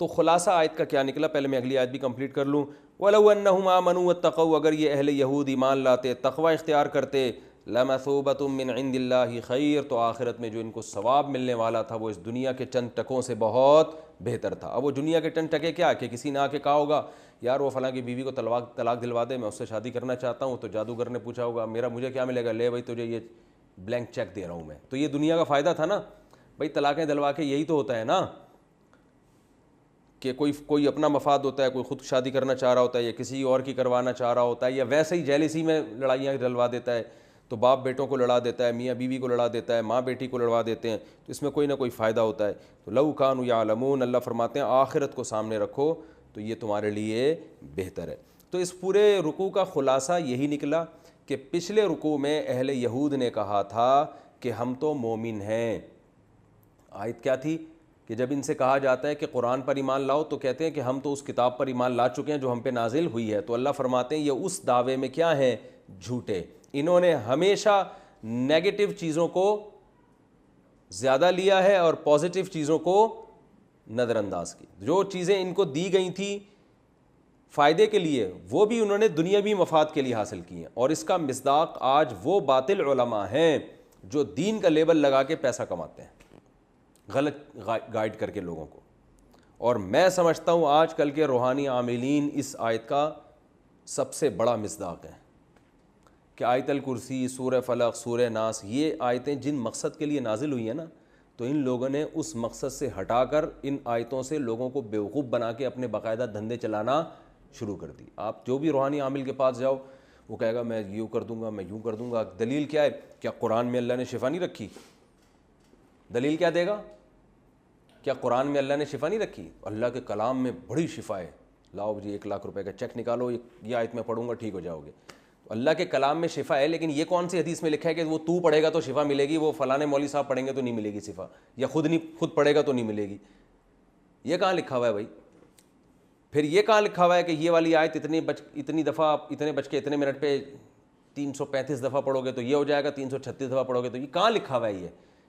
Speaker 1: تو خلاصہ آیت کا کیا نکلا, پہلے میں اگلی آیت بھی کمپلیٹ کر لوں. وَلَوْ أَنَّهُمْ آمَنُوا وَاتَّقَوْا, اگر یہ اہل یہود ایمان لاتے, تقوی اختیار کرتے, لَمَثُوبَةٌ مِّنْ عِنْدِ اللَّهِ خَيْرٌ, تو آخرت میں جو ان کو ثواب ملنے والا تھا وہ اس دنیا کے چند ٹکوں سے بہت بہتر تھا. اب وہ دنیا کے چند ٹکے کیا کہ کسی نے آ کے کہا ہوگا یار وہ فلاں کی بیوی کو طلاق دلوا دے, میں اس سے شادی کرنا چاہتا ہوں, تو جادوگر نے پوچھا ہوگا مجھے کیا ملے گا, لے بھائی تجھے یہ بلینک چیک دے رہا ہوں میں. تو یہ دنیا کا فائدہ تھا نا بھائی, طلاقیں دلوا کے یہی تو ہوتا ہے نا کہ کوئی اپنا مفاد ہوتا ہے, کوئی خود شادی کرنا چاہ رہا ہوتا ہے یا کسی اور کی کروانا چاہ رہا ہوتا ہے, یا ویسے ہی جیلسی میں لڑائیاں ڈلوا دیتا ہے, تو باپ بیٹوں کو لڑا دیتا ہے, میاں بیوی کو لڑا دیتا ہے, ماں بیٹی کو لڑوا دیتے ہیں. تو اس میں کوئی نہ کوئی فائدہ ہوتا ہے. تو لَوْ كَانُوا يَعْلَمُونَ, اللہ فرماتے ہیں آخرت کو سامنے رکھو تو یہ تمہارے لیے بہتر ہے. تو اس پورے رکوع کا خلاصہ یہی نکلا کہ پچھلے رکوع میں اہل یہود نے کہا تھا کہ ہم تو مومن ہیں. آیت کیا تھی کہ جب ان سے کہا جاتا ہے کہ قرآن پر ایمان لاؤ تو کہتے ہیں کہ ہم تو اس کتاب پر ایمان لا چکے ہیں جو ہم پہ نازل ہوئی ہے. تو اللہ فرماتے ہیں یہ اس دعوے میں کیا ہیں, جھوٹے. انہوں نے ہمیشہ نیگیٹو چیزوں کو زیادہ لیا ہے اور پازیٹیو چیزوں کو نظر انداز کی. جو چیزیں ان کو دی گئی تھیں فائدے کے لیے وہ بھی انہوں نے دنیاوی مفاد کے لیے حاصل کی ہیں. اور اس کا مصداق آج وہ باطل علماء ہیں جو دین کا لیبل لگا کے پیسہ کماتے ہیں, غلط گائیڈ کر کے لوگوں کو. اور میں سمجھتا ہوں آج کل کے روحانی عاملین اس آیت کا سب سے بڑا مصداق ہے کہ آیت الکرسی، سورہ فلق، سورہ ناس، یہ آیتیں جن مقصد کے لیے نازل ہوئی ہیں نا، تو ان لوگوں نے اس مقصد سے ہٹا کر ان آیتوں سے لوگوں کو بیوقوف بنا کے اپنے باقاعدہ دھندے چلانا شروع کر دی۔ آپ جو بھی روحانی عامل کے پاس جاؤ، وہ کہے گا میں یوں کر دوں گا، میں یوں کر دوں گا۔ دلیل کیا ہے؟ کیا قرآن میں اللہ نے شفا نہیں رکھی؟ دلیل کیا دے گا؟ کیا قرآن میں اللہ نے شفا نہیں رکھی؟ اللہ کے کلام میں بڑی شفا ہے، لاؤ جی 1,00,000 روپے کا چیک نکالو، یہ آیت میں پڑھوں گا ٹھیک ہو جاؤ گے۔ اللہ کے کلام میں شفا ہے، لیکن یہ کون سی حدیث میں لکھا ہے کہ وہ تو پڑھے گا تو شفا ملے گی، وہ فلاں مولوی صاحب پڑھیں گے تو نہیں ملے گی شفا، یا خود پڑھے گا تو نہیں ملے گی؟ یہ کہاں لکھا ہوا ہے بھائی؟ پھر یہ کہاں لکھا ہوا ہے کہ یہ والی آیت اتنی دفعہ، اتنے بج کے اتنے منٹ پہ 335 دفعہ پڑھو گے تو یہ ہو جائے گا، 336 دفعہ پڑھو گے تو یہ کہاں لکھا ہوا ہے؟ یہ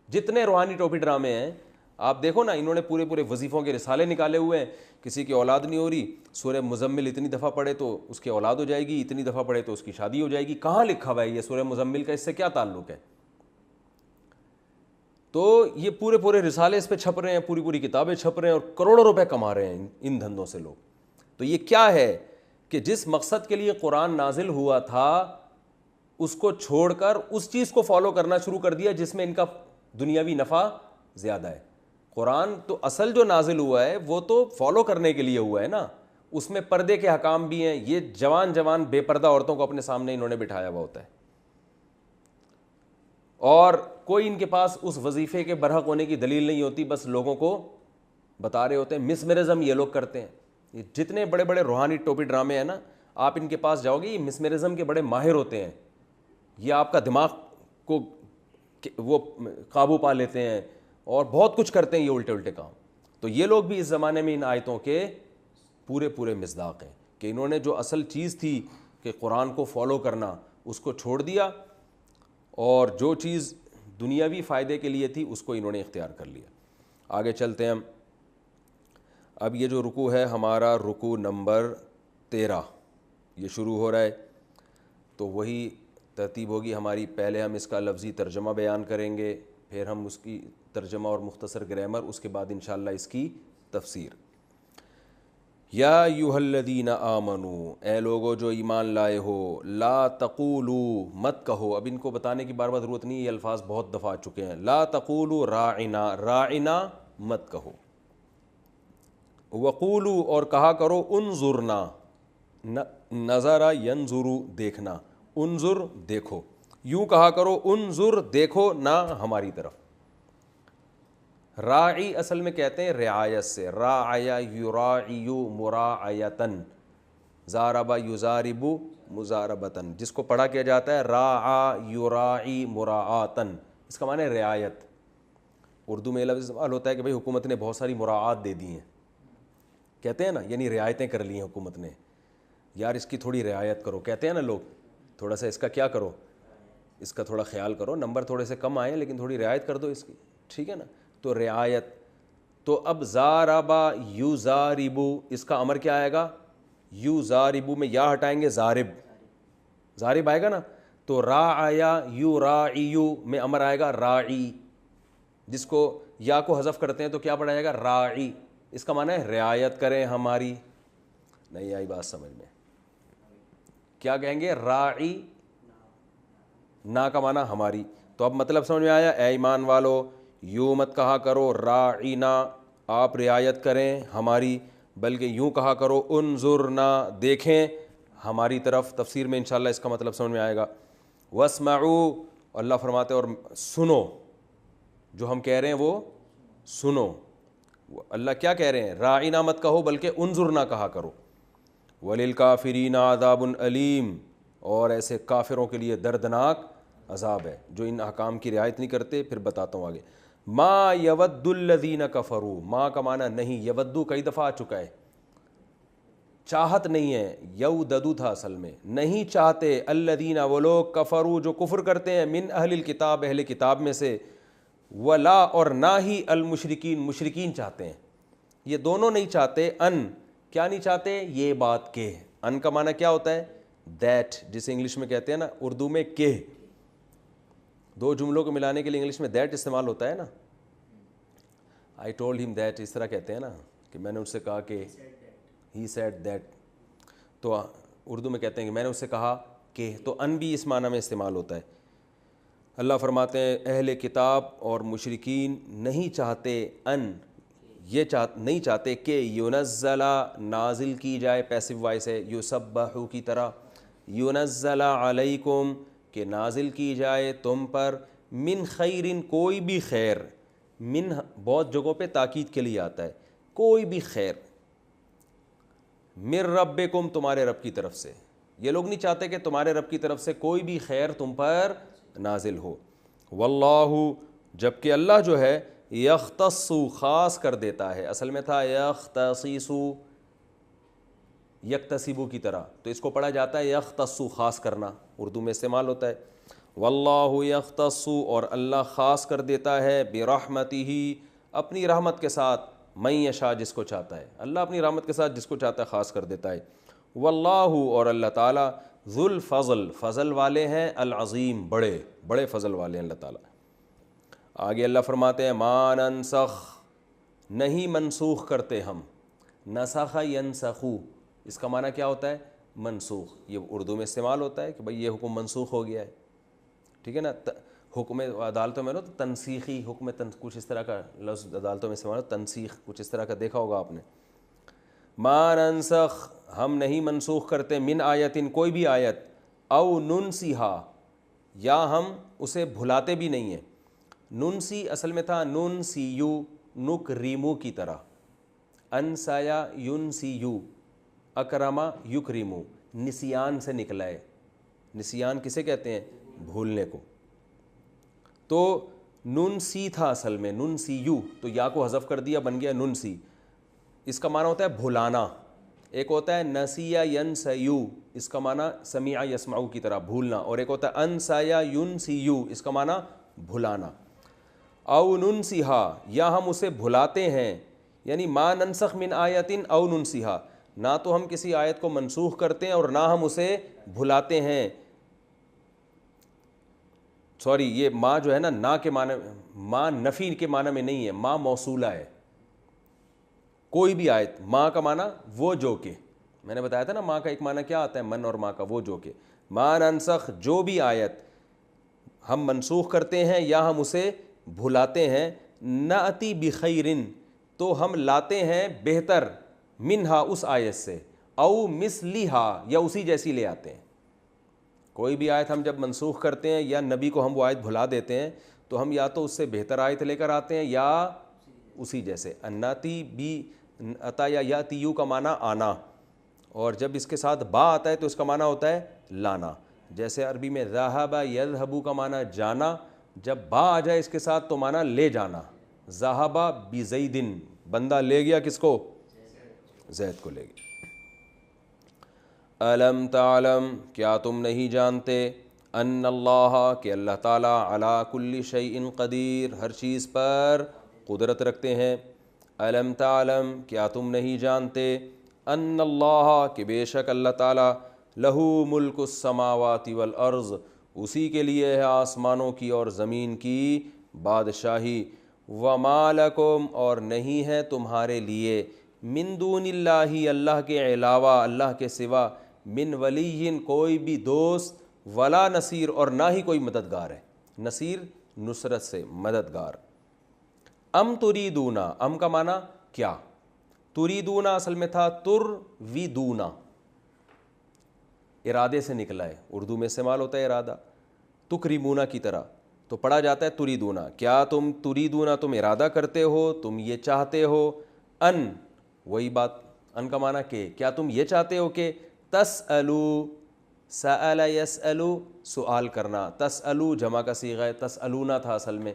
Speaker 1: جتنے روحانی ٹوپی ڈرامے ہیں آپ دیکھو نا، انہوں نے پورے وظیفوں کے رسالے نکالے ہوئے ہیں۔ کسی کی اولاد نہیں ہو رہی، سورہ مزمل اتنی دفعہ پڑھے تو اس کی اولاد ہو جائے گی، اتنی دفعہ پڑھے تو اس کی شادی ہو جائے گی۔ کہاں لکھا ہوا ہے یہ؟ سورہ مزمل کا اس سے کیا تعلق ہے؟ تو یہ پورے رسالے اس پہ چھپ رہے ہیں، پوری کتابیں چھپ رہے ہیں، اور کروڑوں روپے کما رہے ہیں ان دھندوں سے لوگ۔ تو یہ کیا ہے کہ جس مقصد کے لیے قرآن نازل ہوا تھا اس کو چھوڑ کر اس چیز کو فالو کرنا شروع کر دیا جس میں ان کا دنیاوی نفع زیادہ ہے۔ قرآن تو اصل جو نازل ہوا ہے وہ تو فالو کرنے کے لیے ہوا ہے نا، اس میں پردے کے حکام بھی ہیں۔ یہ جوان بے پردہ عورتوں کو اپنے سامنے انہوں نے بٹھایا ہوا ہوتا ہے، اور کوئی ان کے پاس اس وظیفے کے برحق ہونے کی دلیل نہیں ہوتی، بس لوگوں کو بتا رہے ہوتے ہیں۔ مسمرزم یہ لوگ کرتے ہیں، یہ جتنے بڑے روحانی ٹوپی ڈرامے ہیں نا، آپ ان کے پاس جاؤ گے یہ مسمرزم کے بڑے ماہر ہوتے ہیں، یہ آپ کا دماغ کو وہ قابو پا لیتے ہیں اور بہت کچھ کرتے ہیں، یہ الٹے کام۔ تو یہ لوگ بھی اس زمانے میں ان آیتوں کے پورے مصداق ہیں کہ انہوں نے جو اصل چیز تھی کہ قرآن کو فالو کرنا، اس کو چھوڑ دیا، اور جو چیز دنیاوی فائدے کے لیے تھی اس کو انہوں نے اختیار کر لیا۔ آگے چلتے ہیں ہم۔ اب یہ جو رکوع ہے ہمارا رکوع نمبر 13 یہ شروع ہو رہا ہے، تو وہی ترتیب ہوگی ہماری۔ پہلے ہم اس کا لفظی ترجمہ بیان کریں گے، پھر ہم اس کی ترجمہ اور مختصر گرامر، اس کے بعد انشاءاللہ اس کی تفسیر۔ یا ایھا الذین آمنو، اے لوگو جو ایمان لائے ہو، لا تقولوا، مت کہو۔ اب ان کو بتانے کی بار ضرورت نہیں، یہ الفاظ بہت دفعہ آ چکے ہیں۔ لا تقولوا راعنا، راعنا مت کہو۔ وقولوا، اور کہا کرو انظرنا، نظر ینظر دیکھنا، انظر دیکھو، یوں کہا کرو انظر دیکھو، نہ ہماری طرف۔ راعی اصل میں کہتے ہیں رعایت سے، راعی یراعی مراعیتن، زارب یزارب مزاربتن، جس کو پڑھا کیا جاتا ہے راعی یراعی مراعاتن، اس کا معنی ہے رعایت۔ اردو میں لفظ استعمال ہوتا ہے کہ بھئی حکومت نے بہت ساری مراعات دے دی ہیں، کہتے ہیں نا، یعنی رعایتیں کر لی ہیں حکومت نے، یار اس کی تھوڑی رعایت کرو، کہتے ہیں نا لوگ، تھوڑا سا اس کا کیا کرو، اس کا تھوڑا خیال کرو، نمبر تھوڑے سے کم آئے لیکن تھوڑی رعایت کر دو اس کی، ٹھیک ہے نا۔ تو رعایت، تو اب زاربا یزاربو، اس کا امر کیا آئے گا؟ یزاربو میں یا ہٹائیں گے، زارب آئے گا نا، تو راعیا یراعیو میں امر آئے گا راعی، جس کو یا کو حذف کرتے ہیں تو کیا پڑھا جائے گا؟ راعی، اس کا معنی ہے رعایت کریں ہماری۔ نہیں آئی بات سمجھ میں؟ کیا کہیں گے؟ راعی، نا کا معنی ہماری۔ تو اب مطلب سمجھ میں آیا؟ اے ایمان والو، یوں مت کہا کرو راعینا، آپ رعایت کریں ہماری، بلکہ یوں کہا کرو انظرنا، دیکھیں ہماری طرف۔ تفسیر میں انشاءاللہ اس کا مطلب سمجھ میں آئے گا۔ واسمعوا، اللہ فرماتے اور سنو، جو ہم کہہ رہے ہیں وہ سنو۔ اللہ کیا کہہ رہے ہیں؟ راعینا مت کہو بلکہ انظرنا کہا کرو۔ وللکافرین عذاب علیم، اور ایسے کافروں کے لیے دردناک عذاب ہے جو ان احکام کی رعایت نہیں کرتے۔ پھر بتاتا ہوں آگے۔ ما یود الذین کفروا، ما کا معنی نہیں، یودو کئی دفعہ آ چکا ہے، چاہت نہیں ہے، یوددو تھا اصل میں، نہیں چاہتے، الذین وہ لوگ، کفروا جو کفر کرتے ہیں، من اہل الکتاب اہل کتاب میں سے، ولا اور نہ ہی المشرکین مشرکین چاہتے ہیں، یہ دونوں نہیں چاہتے۔ ان کیا نہیں چاہتے؟ یہ بات کہ، ان کا معنی کیا ہوتا ہے؟ دیٹ، جسے انگلش میں کہتے ہیں نا، اردو میں کہ، دو جملوں کو ملانے کے لیے انگلش میں دیٹ استعمال ہوتا ہے نا، آئی ٹولڈ ہم دیٹ، اس طرح کہتے ہیں نا، کہ میں نے اس سے کہا کہ ہی سیڈ دیٹ۔ تو اردو میں کہتے ہیں کہ میں نے اس سے کہا کہ، تو ان بھی اس معنی میں استعمال ہوتا ہے۔ اللہ فرماتے ہیں اہل کتاب اور مشرکین نہیں چاہتے نہیں چاہتے کہ ینزل نازل کی جائے، پیسو وائس ہے، یسبحو کی طرح، ینزل علیکم کہ نازل کی جائے تم پر، من خیرن کوئی بھی خیر، من بہت جگہوں پہ تاکید کے لیے آتا ہے، کوئی بھی خیر، من ربکم تمہارے رب کی طرف سے، یہ لوگ نہیں چاہتے کہ تمہارے رب کی طرف سے کوئی بھی خیر تم پر نازل ہو۔ واللہ جبکہ اللہ جو ہے یختص خاص کر دیتا ہے، اصل میں تھا یختصیص یکتسبو کی طرح، تو اس کو پڑھا جاتا ہے یختص خاص کرنا، اردو میں استعمال ہوتا ہے۔ واللہ یختص اور اللہ خاص کر دیتا ہے برحمتہ اپنی رحمت کے ساتھ، من یشاء جس کو چاہتا ہے، اللہ اپنی رحمت کے ساتھ جس کو چاہتا ہے خاص کر دیتا ہے۔ واللہ اور اللہ تعالیٰ ذو الفضل فضل والے ہیں، العظیم بڑے بڑے فضل والے ہیں اللہ تعالیٰ۔ آگے اللہ فرماتے ہیں ما ننسخ نہیں منسوخ کرتے ہم، نسخ ینسخو اس کا معنی کیا ہوتا ہے؟ منسوخ، یہ اردو میں استعمال ہوتا ہے کہ بھئی یہ حکم منسوخ ہو گیا ہے، ٹھیک ہے نا، حکم عدالتوں میں نا تو تنسیخی حکم کچھ اس طرح کا لفظ عدالتوں میں استعمال ہوتا ہے، تنسیخ کچھ اس طرح کا دیکھا ہوگا آپ نے۔ ما ننسخ ہم نہیں منسوخ کرتے، من آیتن کوئی بھی آیت، او ننسیہا یا ہم اسے بھلاتے بھی نہیں ہیں۔ ننسی اصل میں تھا ننسیو نکریمو کی طرح، انسایا ینسیو اکرما یکریمو، نسیان سے نکلا ہے، نسیان کسے کہتے ہیں؟ بھولنے کو۔ تو ننسی تھا اصل میں ننسیو، تو یا کو حذف کر دیا بن گیا ننسی، اس کا معنی ہوتا ہے بھلانا۔ ایک ہوتا ہے نسیا ینسیو اس کا معنی سمیع یسمعو کی طرح بھولنا، اور ایک ہوتا ہے انسایا ینسیو اس کا معنی بھلانا۔ او ننسیہا یا ہم اسے بھلاتے ہیں، یعنی ما ننسخ من آیتن او ننسیہا، نہ تو ہم کسی آیت کو منسوخ کرتے ہیں اور نہ ہم اسے بھلاتے ہیں۔ سوری یہ ما جو ہے نا کے معنی، ما نفی کے معنی میں نہیں ہے، ما موصولہ ہے، کوئی بھی آیت، ما کا معنی وہ جو کہ، میں نے بتایا تھا نا ما کا ایک معنی کیا آتا ہے، من اور ما کا وہ جو کہ، ما ننسخ جو بھی آیت ہم منسوخ کرتے ہیں یا ہم اسے بھلاتے ہیں، نأتی بخیرن تو ہم لاتے ہیں بہتر، منہا اس آیت سے، او مثلیہا یا اسی جیسی لے آتے ہیں۔ کوئی بھی آیت ہم جب منسوخ کرتے ہیں یا نبی کو ہم وہ آیت بھلا دیتے ہیں تو ہم یا تو اس سے بہتر آیت لے کر آتے ہیں یا اسی جیسے۔ اناتی بھی عطا یا یاتیو کا معنی آنا، اور جب اس کے ساتھ با آتا ہے تو اس کا معنی ہوتا ہے لانا، جیسے عربی میں ذہب یذہب کا معنی جانا، جب با آ جائے اس کے ساتھ تو معنی لے جانا، ذہب بزید بندہ لے گیا کس کو؟ زید کو لے گیا۔ الم تعلم کیا تم نہیں جانتے، ان اللہ کہ اللہ تعالیٰ علی کل شیء قدیر ہر چیز پر قدرت رکھتے ہیں۔ الم تعلم کیا تم نہیں جانتے، ان اللہ کہ بے شک اللہ تعالیٰ لہو ملک السماوات والارض اسی کے لیے ہے آسمانوں کی اور زمین کی بادشاہی، وما لکم اور نہیں ہے تمہارے لیے، من دون اللہ اللہ کے علاوہ اللہ کے سوا، من ولی کوئی بھی دوست، ولا نصیر اور نہ ہی کوئی مددگار ہے، نصیر نصرت سے مددگار۔ ام تریدونا ام کا معنی کیا، تریدونا اصل میں تھا ترویدونا، ارادے سے نکلا ہے، اردو میں استعمال ہوتا ہے ارادہ، تکریمونا کی طرح، تو پڑھا جاتا ہے تریدونا، کیا تم تریدونا تم ارادہ کرتے ہو، تم یہ چاہتے ہو، ان وہی بات، ان کا معنی کہ کیا تم یہ چاہتے ہو کہ تسألو، سأل یسألو سوال کرنا، تسألو جمع کا صیغہ ہے، تسألونا تھا اصل میں،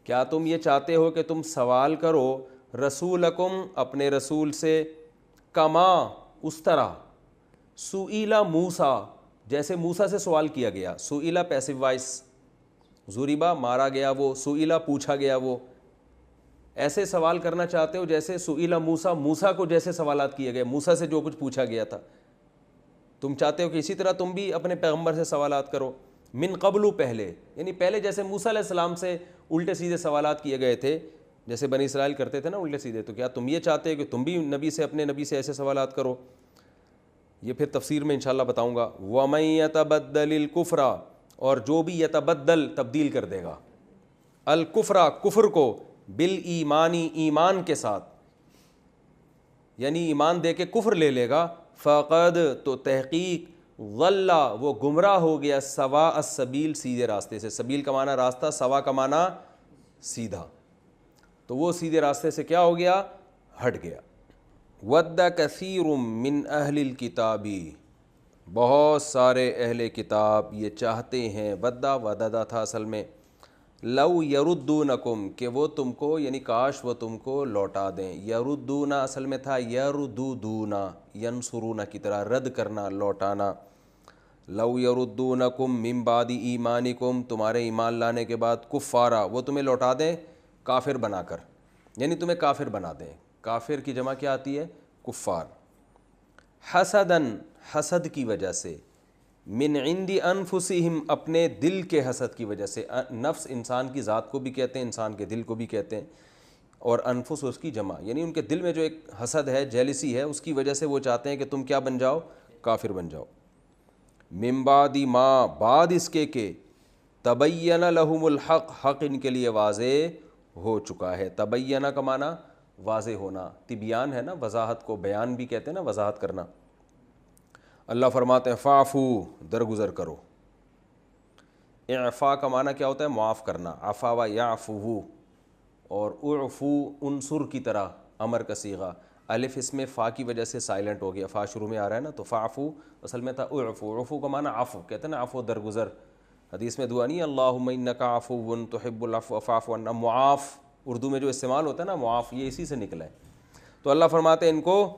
Speaker 1: کیا تم یہ چاہتے ہو کہ تم سوال کرو رسولکم اپنے رسول سے، کما اس طرح، سئیلا موسیٰ جیسے موسیٰ سے سوال کیا گیا، سئیلا پیسو وائس، ضربا مارا گیا وہ، سئیلا پوچھا گیا وہ، ایسے سوال کرنا چاہتے ہو جیسے سئیلا موسیٰ، موسیٰ کو جیسے سوالات کیے گئے، موسیٰ سے جو کچھ پوچھا گیا تھا، تم چاہتے ہو کہ اسی طرح تم بھی اپنے پیغمبر سے سوالات کرو، من قبل پہلے، یعنی پہلے جیسے موسیٰ علیہ السلام سے الٹے سیدھے سوالات کیے گئے تھے، جیسے بنی اسرائیل کرتے تھے نا الٹے سیدھے، تو کیا تم یہ چاہتے ہو کہ تم بھی نبی سے اپنے نبی سے ایسے سوالات کرو؟ یہ پھر تفسیر میں انشاءاللہ بتاؤں گا. وَمَن يَتَبَدَّلِ الْكُفْرَ، اور جو بھی یتبدل تبدیل کر دے گا، الکفر کفر کو، بالایمانی ایمان کے ساتھ، یعنی ایمان دے کے کفر لے لے گا، فقد تو تحقیق، ضل وہ گمراہ ہو گیا، سواء السبیل سیدھے راستے سے. سبیل کا معنی راستہ، سوا کا معنی سیدھا، تو وہ سیدھے راستے سے کیا ہو گیا؟ ہٹ گیا. ود کثیر من اہل الکتاب، بہت سارے اہل کتاب یہ چاہتے ہیں، وددا تھا اصل میں، لو یردونکم کہ وہ تم کو، یعنی کاش وہ تم کو لوٹا دیں. یردونا اصل میں تھا یردودونا، ینصرونا کی طرح، رد کرنا، لوٹانا. لو یردونکم من بعد ایمانکم، تمہارے ایمان لانے کے بعد، کفارا وہ تمہیں لوٹا دیں کافر بنا کر، یعنی تمہیں کافر بنا دیں. کافر کی جمع کیا آتی ہے؟ کفار. حسدن حسد کی وجہ سے، من عند انفسہم اپنے دل کے حسد کی وجہ سے. نفس انسان کی ذات کو بھی کہتے ہیں، انسان کے دل کو بھی کہتے ہیں، اور انفس اس کی جمع، یعنی ان کے دل میں جو ایک حسد ہے، جیلسی ہے، اس کی وجہ سے وہ چاہتے ہیں کہ تم کیا بن جاؤ؟ کافر بن جاؤ. من بعد ما بعد اس کے کہ، تبین لہم الحق حق ان کے لیے واضح ہو چکا ہے. تبینہ کا معنی واضح ہونا، تبیان ہے نا، وضاحت کو بیان بھی کہتے ہیں نا، وضاحت کرنا. اللہ فرماتے ہیں فاعفو درگزر کرو. اعفا کا معنی کیا ہوتا ہے؟ معاف کرنا، عفا و یعفو، اور اعفو انصر کی طرح امر کا صیغہ. الف اس میں فا کی وجہ سے سائلنٹ ہو گیا، فا شروع میں آ رہا ہے نا، تو فاعفو اصل میں تھا اعفو. عفو کا معنی عفو، کہتے ہیں نا عفو درگزر. حدیث میں دعا نہیں ہے اللہم انک عفو تحب العفو فاعف عنا. معاف اردو میں جو استعمال ہوتا ہے نا معاف، یہ اسی سے نکلا ہے. تو اللہ فرماتے ہیں ان کو،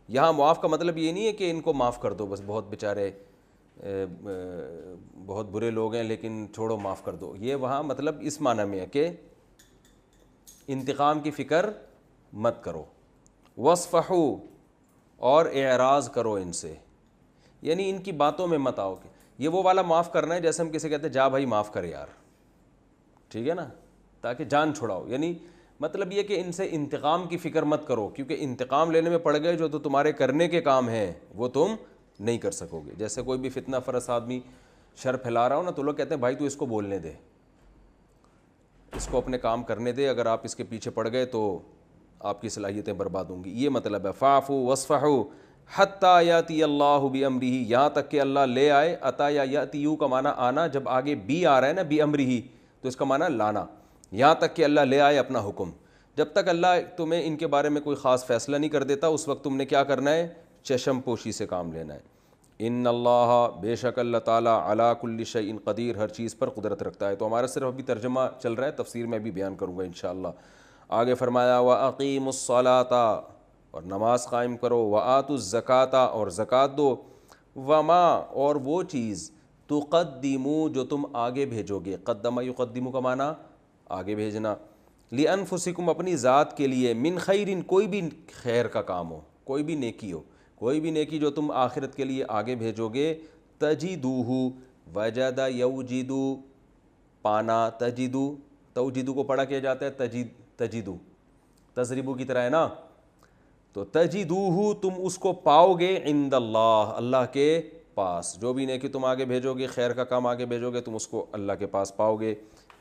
Speaker 1: یہاں معاف کا مطلب یہ نہیں ہے کہ ان کو معاف کر دو بس، بہت بیچارے بہت برے لوگ ہیں لیکن چھوڑو معاف کر دو. یہ وہاں مطلب اس معنی میں ہے کہ انتقام کی فکر مت کرو. وصفحو اور اعراض کرو ان سے، یعنی ان کی باتوں میں مت آؤ. یہ وہ والا معاف کرنا ہے جیسے ہم کسی کہتے ہیں جا بھائی معاف کر یار، ٹھیک ہے نا، تاکہ جان چھڑاؤ. یعنی مطلب یہ کہ ان سے انتقام کی فکر مت کرو، کیونکہ انتقام لینے میں پڑ گئے جو تو تمہارے کرنے کے کام ہیں وہ تم نہیں کر سکو گے. جیسے کوئی بھی فتنہ فرس آدمی شر پھیلا رہا ہو نا، تو لوگ کہتے ہیں بھائی تو اس کو بولنے دے، اس کو اپنے کام کرنے دے، اگر آپ اس کے پیچھے پڑ گئے تو آپ کی صلاحیتیں برباد ہوں گی. یہ مطلب ہے فاعفو وصفحو حتی یاتی اللہ بامرہ، یہاں تک کہ اللہ لے آئے. عطا یا یاتی یو کا معنی آنا، جب آگے بی آ رہا ہے نا بامرہ تو اس کا معنی لانا. یہاں تک کہ اللہ لے آئے اپنا حکم. جب تک اللہ تمہیں ان کے بارے میں کوئی خاص فیصلہ نہیں کر دیتا، اس وقت تم نے کیا کرنا ہے؟ چشم پوشی سے کام لینا ہے. ان اللہ بے شک اللہ تعالیٰ علی کل شیء قدیر، ہر چیز پر قدرت رکھتا ہے. تو ہمارا صرف ابھی ترجمہ چل رہا ہے، تفسیر میں بھی بیان کروں گا انشاءاللہ. آگے فرمایا وَأَقِيمُوا الصَّلَاةَ، اور نماز قائم کرو، وَآتُوا الزَّكَاةَ اور زکوٰۃ دو، وما اور وہ چیز، تقدموا جو تم آگے بھیجو گے. قدم یقدم کا معنی آگے بھیجنا. لِأَنفُسِكُمْ اپنی ذات کے لیے، من خیرن کوئی بھی خیر کا کام ہو، کوئی بھی نیکی ہو، کوئی بھی نیکی جو تم آخرت کے لیے آگے بھیجو گے. تجدوہ وجد یوجدو پانا، تجدو توجدو کو پڑھا کیا جاتا ہے تجدو، تضربو کی طرح ہے نا. تو تجدوہ تم اس کو پاؤ گے، عند اللہ اللہ کے پاس. جو بھی نیکی تم آگے بھیجو گے، خیر کا کام آگے بھیجو گے، تم اس کو اللہ کے پاس پاؤ گے.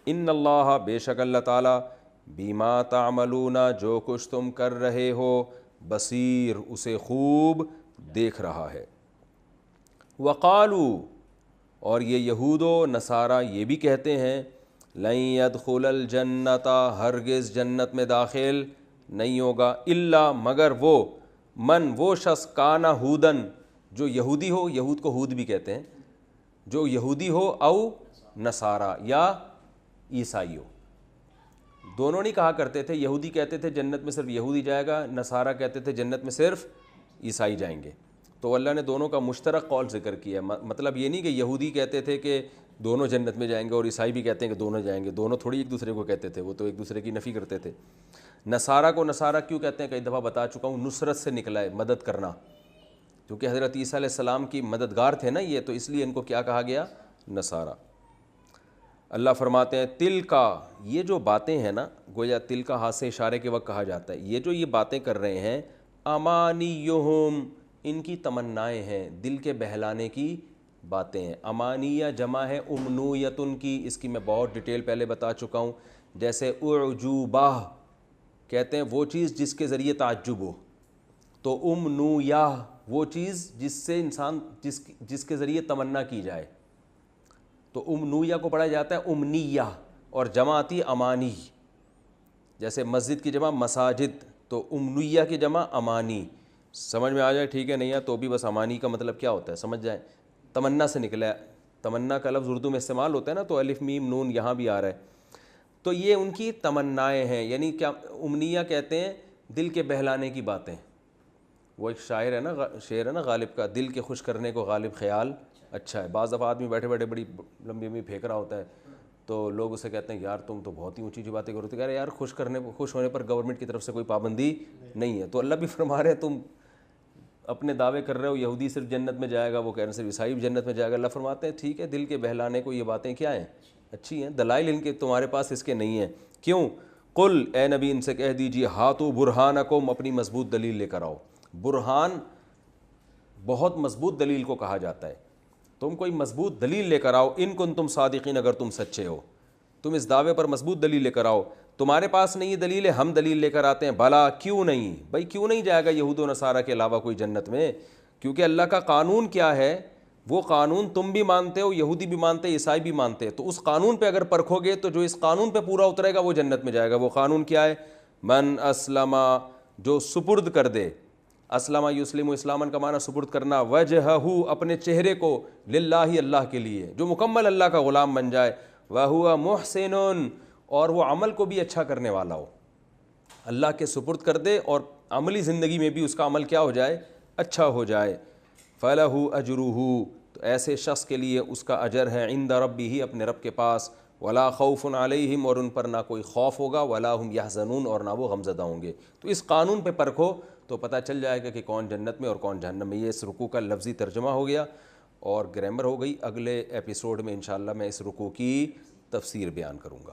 Speaker 1: ان اللہ بے شک اللہ تعالیٰ، بما تعملون جو کچھ تم کر رہے ہو، بصیر اسے خوب دیکھ رہا ہے. وقالو اور یہ یہود و نصارہ یہ بھی کہتے ہیں، لن يدخل الجنت ہرگز جنت میں داخل نہیں ہوگا، الا مگر وہ شخص کان ہودن جو یہودی ہو، یہود کو ہود بھی کہتے ہیں، جو یہودی ہو، او نصارہ یا عیسائی ہو. دونوں نہیں کہا کرتے تھے، یہودی کہتے تھے جنت میں صرف یہودی جائے گا، نصارہ کہتے تھے جنت میں صرف عیسائی جائیں گے. تو اللہ نے دونوں کا مشترک قول ذکر کیا. مطلب یہ نہیں کہ یہودی کہتے تھے کہ دونوں جنت میں جائیں گے اور عیسائی بھی کہتے ہیں کہ دونوں جائیں گے، دونوں تھوڑی ایک دوسرے کو کہتے تھے، وہ تو ایک دوسرے کی نفی کرتے تھے. نصارہ کو نصارہ کیوں کہتے ہیں؟ کئی دفعہ بتا چکا ہوں، نصرت سے نکلا ہے، مدد کرنا، کیونکہ حضرت عیسیٰ علیہ السلام کی مددگار تھے نا یہ، تو اس لیے ان کو کیا کہا گیا؟ نصارہ. اللہ فرماتے ہیں تل کا، یہ جو باتیں ہیں نا، گویا تل کا ہاتھ سے اشارے کے وقت کہا جاتا ہے، یہ جو یہ باتیں کر رہے ہیں، امانیہم ان کی تمنائیں ہیں، دل کے بہلانے کی باتیں ہیں۔ امانیہ جمع ہے امنویتن کی، اس کی میں بہت ڈیٹیل پہلے بتا چکا ہوں۔ جیسے اعجوبہ کہتے ہیں وہ چیز جس کے ذریعے تعجب ہو، تو امنویہ وہ چیز جس سے انسان جس کے ذریعے تمنا کی جائے، تو امنویہ کو پڑھا جاتا ہے امنیہ، اور جمع آتی ہے امانی۔ جیسے مسجد کی جمع مساجد، تو امنیہ کی جمع امانی۔ سمجھ میں آ جائے ٹھیک ہے، نہیں ہے تو بھی بس امانی کا مطلب کیا ہوتا ہے سمجھ جائیں، تمنا سے نکلا ہے۔ تمنا کا لفظ اردو میں استعمال ہوتا ہے نا، تو الف میم نون یہاں بھی آ رہا ہے۔ تو یہ ان کی تمنائیں ہیں، یعنی کیا امنیہ کہتے ہیں دل کے بہلانے کی باتیں۔ وہ ایک شاعر ہے نا، شعر ہے نا غالب کا، دل کے خوش کرنے کو غالب خیال اچھا ہے۔ بعض دفعہ آدمی بیٹھے بیٹھے بڑی لمبی لمبی پھینک رہا ہوتا ہے، تو لوگ اسے کہتے ہیں یار تم تو بہت ہی اونچی اونچی باتیں کرو، تو کہہ رہے یار خوش ہونے پر گورنمنٹ کی طرف سے کوئی پابندی نہیں ہے۔ تو اللہ بھی فرما رہے ہیں تم اپنے دعوے کر رہے ہو یہودی صرف جنت میں جائے گا، وہ کہہ رہے ہیں صرف عیسائی جنت میں جائے گا۔ اللہ فرماتے ہیں ٹھیک ہے، دل کے بہلانے کو یہ باتیں کیا ہیں، اچھی ہیں، دلائل ان کے تمہارے پاس اس کے نہیں ہیں۔ کیوں؟ قل اے نبی ان سے کہہ دیجیے ہاتو برہانکم، اپنی مضبوط دلیل لے کر آؤ۔ برہان بہت مضبوط دلیل کو کہا جاتا ہے، تم کوئی مضبوط دلیل لے کر آؤ، ان کنتم صادقین، اگر تم سچے ہو تم اس دعوے پر مضبوط دلیل لے کر آؤ۔ تمہارے پاس نہیں دلیل ہے، ہم دلیل لے کر آتے ہیں۔ بھلا کیوں نہیں؟ بھائی کیوں نہیں جائے گا یہود و نصارہ کے علاوہ کوئی جنت میں؟ کیونکہ اللہ کا قانون کیا ہے، وہ قانون تم بھی مانتے ہو، یہودی بھی مانتے، عیسائی بھی مانتے، تو اس قانون پہ اگر پرکھو گے تو جو اس قانون پہ پورا اترے گا وہ جنت میں جائے گا۔ وہ قانون کیا ہے؟ من اسلم، جو سپرد کر دے، اسلم یسلم، اسلامن کا معنی سپرد کرنا، وجہہ، اپنے چہرے کو، للہ، اللہ کے لیے، جو مکمل اللہ کا غلام بن جائے، وہو محسن، اور وہ عمل کو بھی اچھا کرنے والا ہو، اللہ کے سپرد کر دے اور عملی زندگی میں بھی اس کا عمل کیا ہو جائے، اچھا ہو جائے۔ فَلَهُ أَجْرُهُ، تو ایسے شخص کے لیے اس کا اجر ہے، عند ربہ، اپنے رب کے پاس، ولا خوف علیہم، اور ان پر نہ کوئی خوف ہوگا، ولا ہم یحزنون، اور نہ وہ غمزدہ ہوں گے۔ تو اس قانون پہ پرکھو تو پتہ چل جائے گا کہ کون جنت میں اور کون جہنم میں۔ یہ اس رکوع کا لفظی ترجمہ ہو گیا اور گرامر ہو گئی۔ اگلے ایپیسوڈ میں انشاءاللہ میں اس رکوع کی تفسیر بیان کروں گا۔